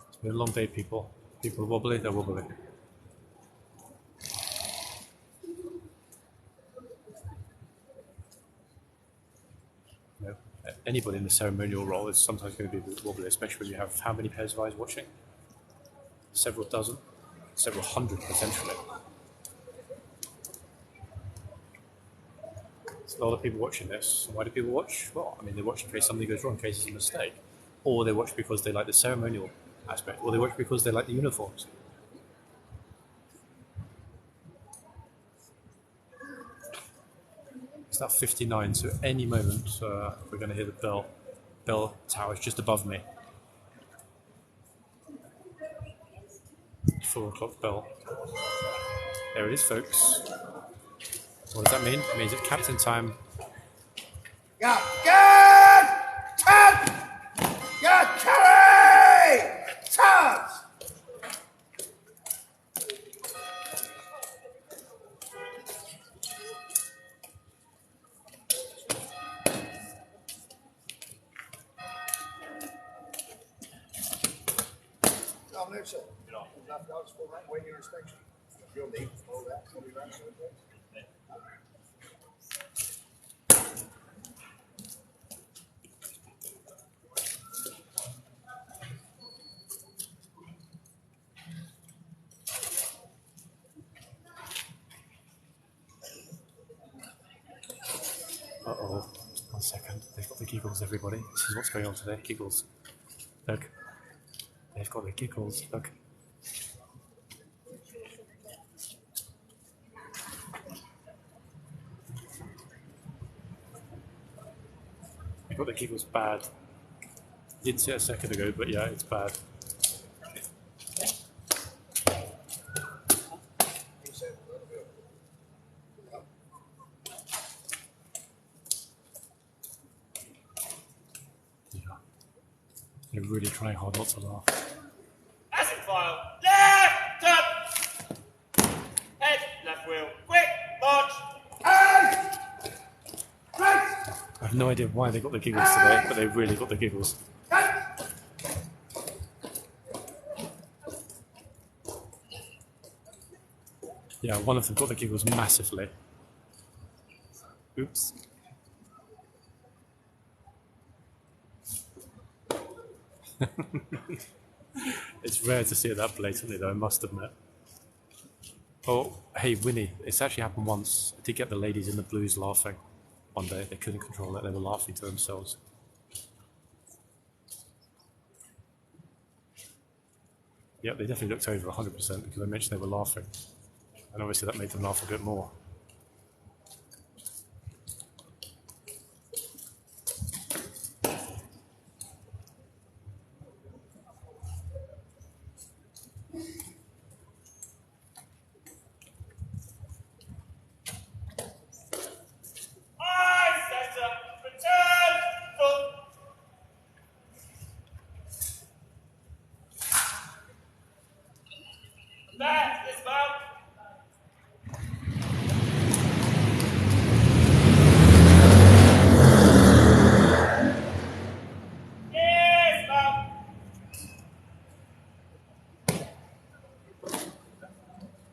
It's been a long day, people. People are wobbly, they're wobbly. Anybody in the ceremonial role is sometimes going to be a bit wobbly, especially when you have how many pairs of eyes watching? Several dozen, several hundred potentially. There's a lot of people watching this. Why do people watch? Well, I mean, they watch in case something goes wrong, in case it's a mistake. Or they watch because they like the ceremonial aspect, or they watch because they like the uniforms. It's now 59, so at any moment we're going to hear the bell. Bell tower is just above me. 4 o'clock bell. There it is, folks. What does that mean? It means it's captain time. Yeah, good! Turn! Yeah, carry! Turns! Dominic, sir. Lifeguards for that when your inspection. You'll need all that. Oh, 1 second. They've got the giggles, everybody. This is what's going on today. Giggles. Look. They've got the giggles. Look. They've got the giggles bad. Didn't see it a second ago, but yeah, it's bad. They're really trying hard not to laugh. As in file. Left, up. Head, left wheel. Quick, march. I have no idea why they got the giggles today, but they really got the giggles. Yeah, one of them got the giggles massively. Oops. It's rare to see it that blatantly, though, I must admit. Oh, hey, Winnie, it's actually happened once. I did get the ladies in the blues laughing one day. They couldn't control it, they were laughing to themselves. Yeah, they definitely looked over 100% because I mentioned they were laughing. And obviously that made them laugh a bit more.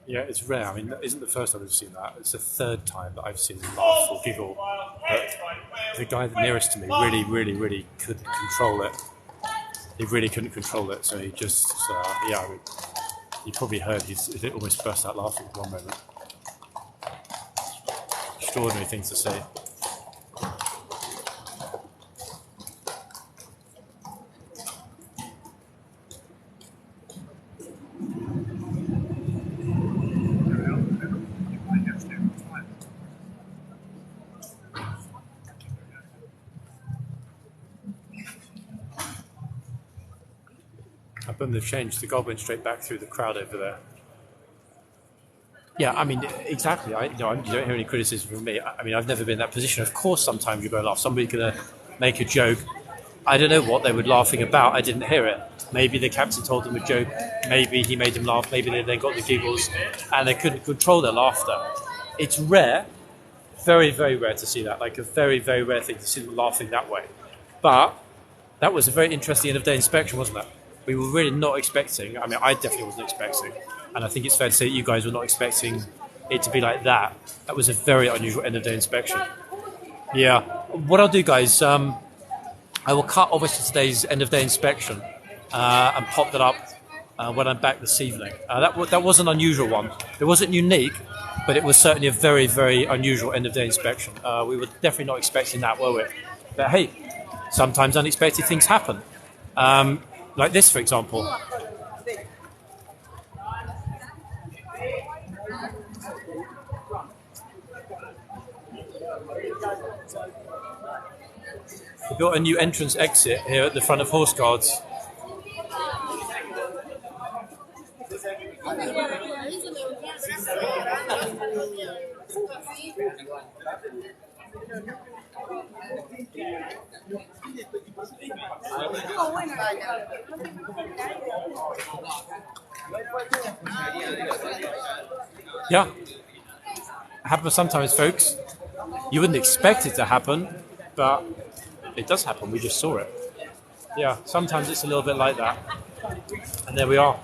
Yeah, it's rare. I mean, that isn't the first time I've seen that. It's the third time that I've seen them laugh or giggle. But the guy nearest to me really couldn't control it. He really couldn't control it, so he just, yeah, I mean, you probably heard he almost burst out laughing at one moment. Extraordinary thing to say. Boom, they've changed. The guard went straight back through the crowd over there. Yeah, I mean, exactly. You don't hear any criticism from me. I mean, I've never been in that position. Of course, sometimes you're going to laugh. Somebody's going to make a joke. I don't know what they were laughing about. I didn't hear it. Maybe the captain told them a joke. Maybe he made them laugh. Maybe they then got the giggles and they couldn't control their laughter. It's rare, very, very rare to see that. Like a very, very rare thing to see them laughing that way. But that was a very interesting end-of-day inspection, wasn't it? We were really not expecting, I mean, I definitely wasn't expecting, and I think it's fair to say that you guys were not expecting it to be like that. That was a very unusual end-of-day inspection. Yeah. What I'll do, guys, I will cut obviously today's end-of-day inspection and pop that up when I'm back this evening. That was an unusual one. It wasn't unique, but it was certainly a very, very unusual end-of-day inspection. We were definitely not expecting that, were we? But hey, sometimes unexpected things happen. Like this, for example. We built a new entrance exit here at the front of Horseguards. Yeah, happens sometimes, folks. You wouldn't expect it to happen, but it does happen. We just saw it. Yeah, sometimes it's a little bit like that. And there we are.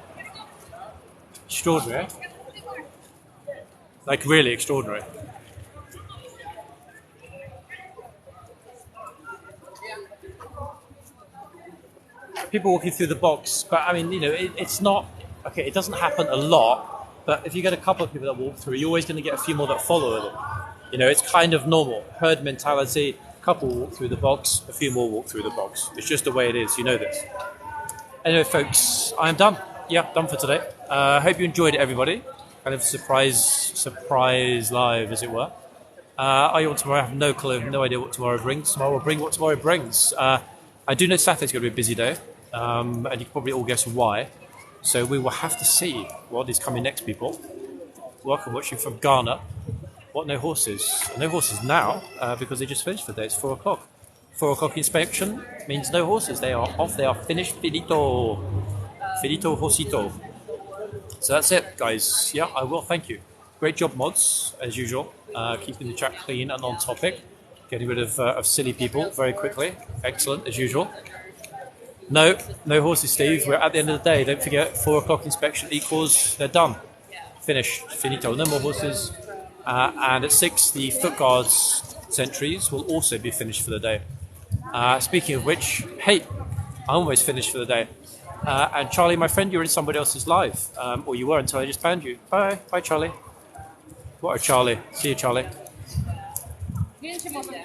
Extraordinary. Like really extraordinary. People walking through the box, but I mean, you know, it's not, okay, it doesn't happen a lot, but if you get a couple of people that walk through, you're always going to get a few more that follow them. You know, it's kind of normal. Herd mentality, a couple walk through the box, a few more walk through the box. It's just the way it is, you know this. Anyway, folks, I'm done. Yeah, done for today. I hope you enjoyed it, everybody. Kind of surprise live, as it were. Are you on tomorrow? I have no clue, no idea what tomorrow brings. Tomorrow will bring what tomorrow brings. I do know Saturday's going to be a busy day, and you can probably all guess why. So we will have to see what is coming next, people. Welcome, watching from Ghana. What, no horses? No horses now, because they just finished for the day. It's 4 o'clock. 4 o'clock inspection means no horses. They are off. They are finished. Finito. Finito horsito. So that's it, guys. Yeah, I will. Thank you. Great job, mods, as usual. Keeping the chat clean and on topic. Getting rid of silly people very quickly. Excellent, as usual. No horses, Steve. We're at the end of the day. Don't forget, 4 o'clock inspection equals they're done. Finished. Finito. No more horses. And at 6, the foot guards sentries will also be finished for the day. Speaking of which, hey, I'm almost finished for the day. And Charlie, my friend, you're in somebody else's live. Or you were until I just banned you. Bye. Bye, Charlie. What a Charlie. See you, Charlie.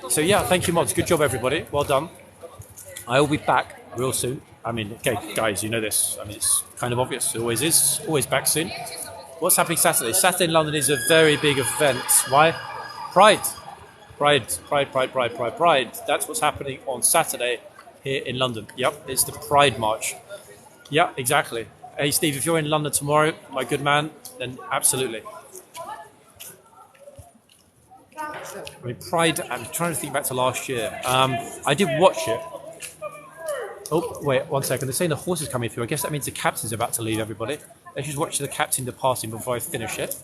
So yeah, thank you, mods. Good job, everybody. Well done. I will be back real soon. I mean, okay, guys, you know this. I mean, it's kind of obvious. It always is. Always back soon. What's happening Saturday? Saturday in London is a very big event. Why? Pride. That's what's happening on Saturday here in London. Yep, it's the Pride March. Yeah, exactly. Hey, Steve, if you're in London tomorrow, my good man, then absolutely. I mean, Pride, I'm trying to think back to last year. I did watch it. Oh, wait, 1 second. They're saying the horse is coming through. I guess that means the captain's about to leave, everybody. Let's just watch the captain departing before I finish it.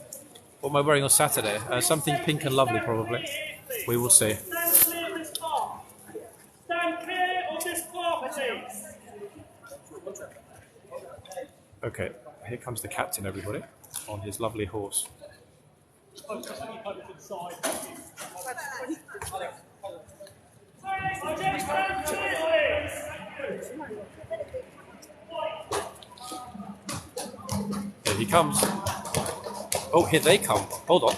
What am I wearing on Saturday? Something pink and lovely, probably. We will see. Stand clear of this path, please. Okay, here comes the captain, everybody, on his lovely horse. Here he comes. Oh, here they come. Hold on.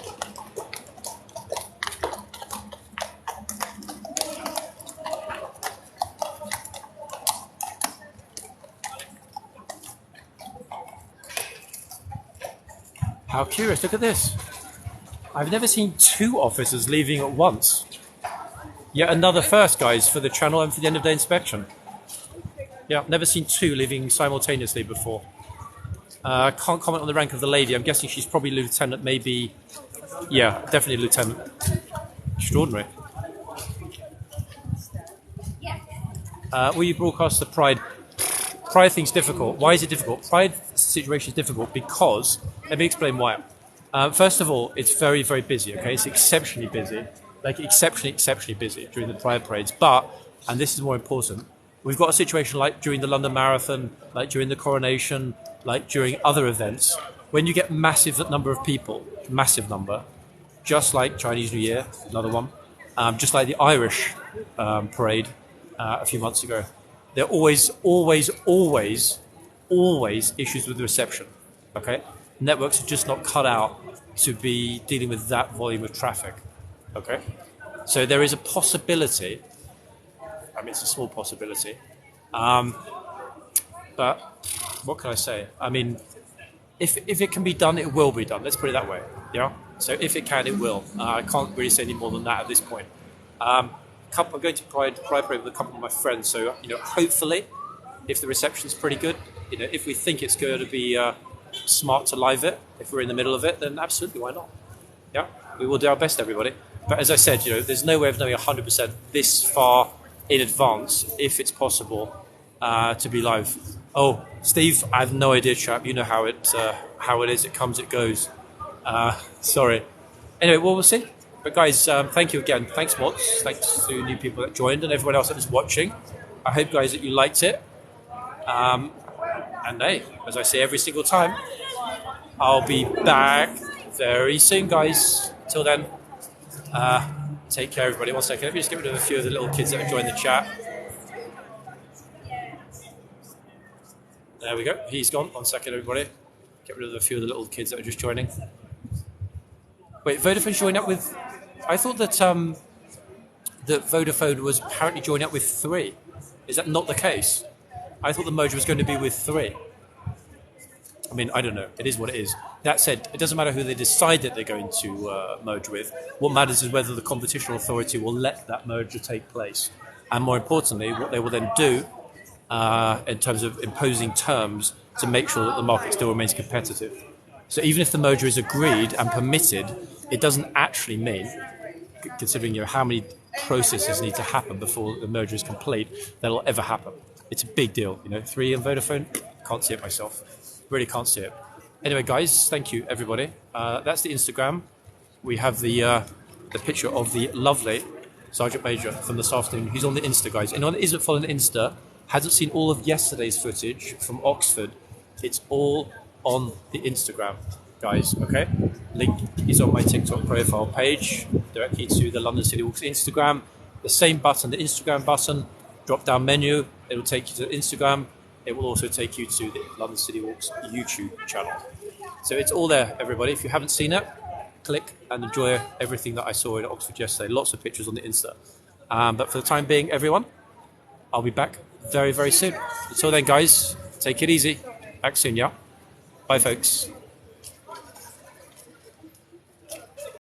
How curious, look at this. I've never seen 2 officers leaving at once. Yet another first, guys, for the channel and for the end of day inspection. Yeah, I've never seen 2 leaving simultaneously before. I can't comment on the rank of the lady. I'm guessing she's probably lieutenant, maybe. Yeah, definitely lieutenant. Extraordinary. Will you broadcast the Pride? Pride thing's difficult. Why is it difficult? Pride situation is difficult because, let me explain why. First of all, it's very, very busy, okay? It's exceptionally busy. Like, exceptionally busy during the Pride parades. But, and this is more important, we've got a situation like during the London Marathon, like during the coronation, like during other events, when you get massive number of people, massive number, just like Chinese New Year, another one, just like the Irish parade a few months ago. There are always issues with the reception, okay? Networks are just not cut out to be dealing with that volume of traffic, okay? So there is a possibility, I mean, it's a small possibility, but what can I say? I mean, if it can be done, it will be done. Let's put it that way, yeah? So if it can, it will. I can't really say any more than that at this point. I'm going to Pride Parade with a couple of my friends, so, you know, hopefully, if the reception's pretty good, you know, if we think it's going to be smart to live it, if we're in the middle of it, then absolutely, why not? Yeah, we will do our best, everybody. But as I said, you know, there's no way of knowing 100% this far in advance, if it's possible, to be live. Oh, Steve, I have no idea, chap. You know how it is. It comes, it goes. Sorry. Anyway, well, we'll see. But guys, thank you again. Thanks, mods. Thanks to new people that joined and everyone else that was watching. I hope, guys, that you liked it. And hey, as I say every single time, I'll be back very soon, guys. Till then, take care, everybody. 1 second. Let me just get rid of a few of the little kids that have joined the chat. There we go. He's gone. 1 second, everybody. Get rid of a few of the little kids that are just joining. Wait, Vodafone's joined up with... I thought that that Vodafone was apparently joining up with 3. Is that not the case? I thought the merger was going to be with 3. I mean, I don't know. It is what it is. That said, it doesn't matter who they decide that they're going to merge with. What matters is whether the Competition Authority will let that merger take place. And more importantly, what they will then do in terms of imposing terms to make sure that the market still remains competitive. So even if the merger is agreed and permitted, it doesn't actually mean, considering how many processes need to happen before the merger is complete, that'll ever happen. It's a big deal. 3 and Vodafone, can't see it myself. Really can't see it. Anyway, guys, thank you, everybody. That's the Instagram. We have the picture of the lovely Sergeant Major from this afternoon. He's on the Insta, guys. Anyone that isn't following Insta, hasn't seen all of yesterday's footage from Oxford, it's all on the Instagram, guys, okay? Link is on my TikTok profile page, directly to the London City Walks Instagram. The same button, the Instagram button, drop-down menu, it'll take you to Instagram. It will also take you to the London City Walks YouTube channel. So it's all there, everybody. If you haven't seen it, click and enjoy everything that I saw in Oxford yesterday. Lots of pictures on the Insta. But for the time being, everyone, I'll be back very, very soon. Until then, guys, take it easy. Back soon, yeah? Bye, folks.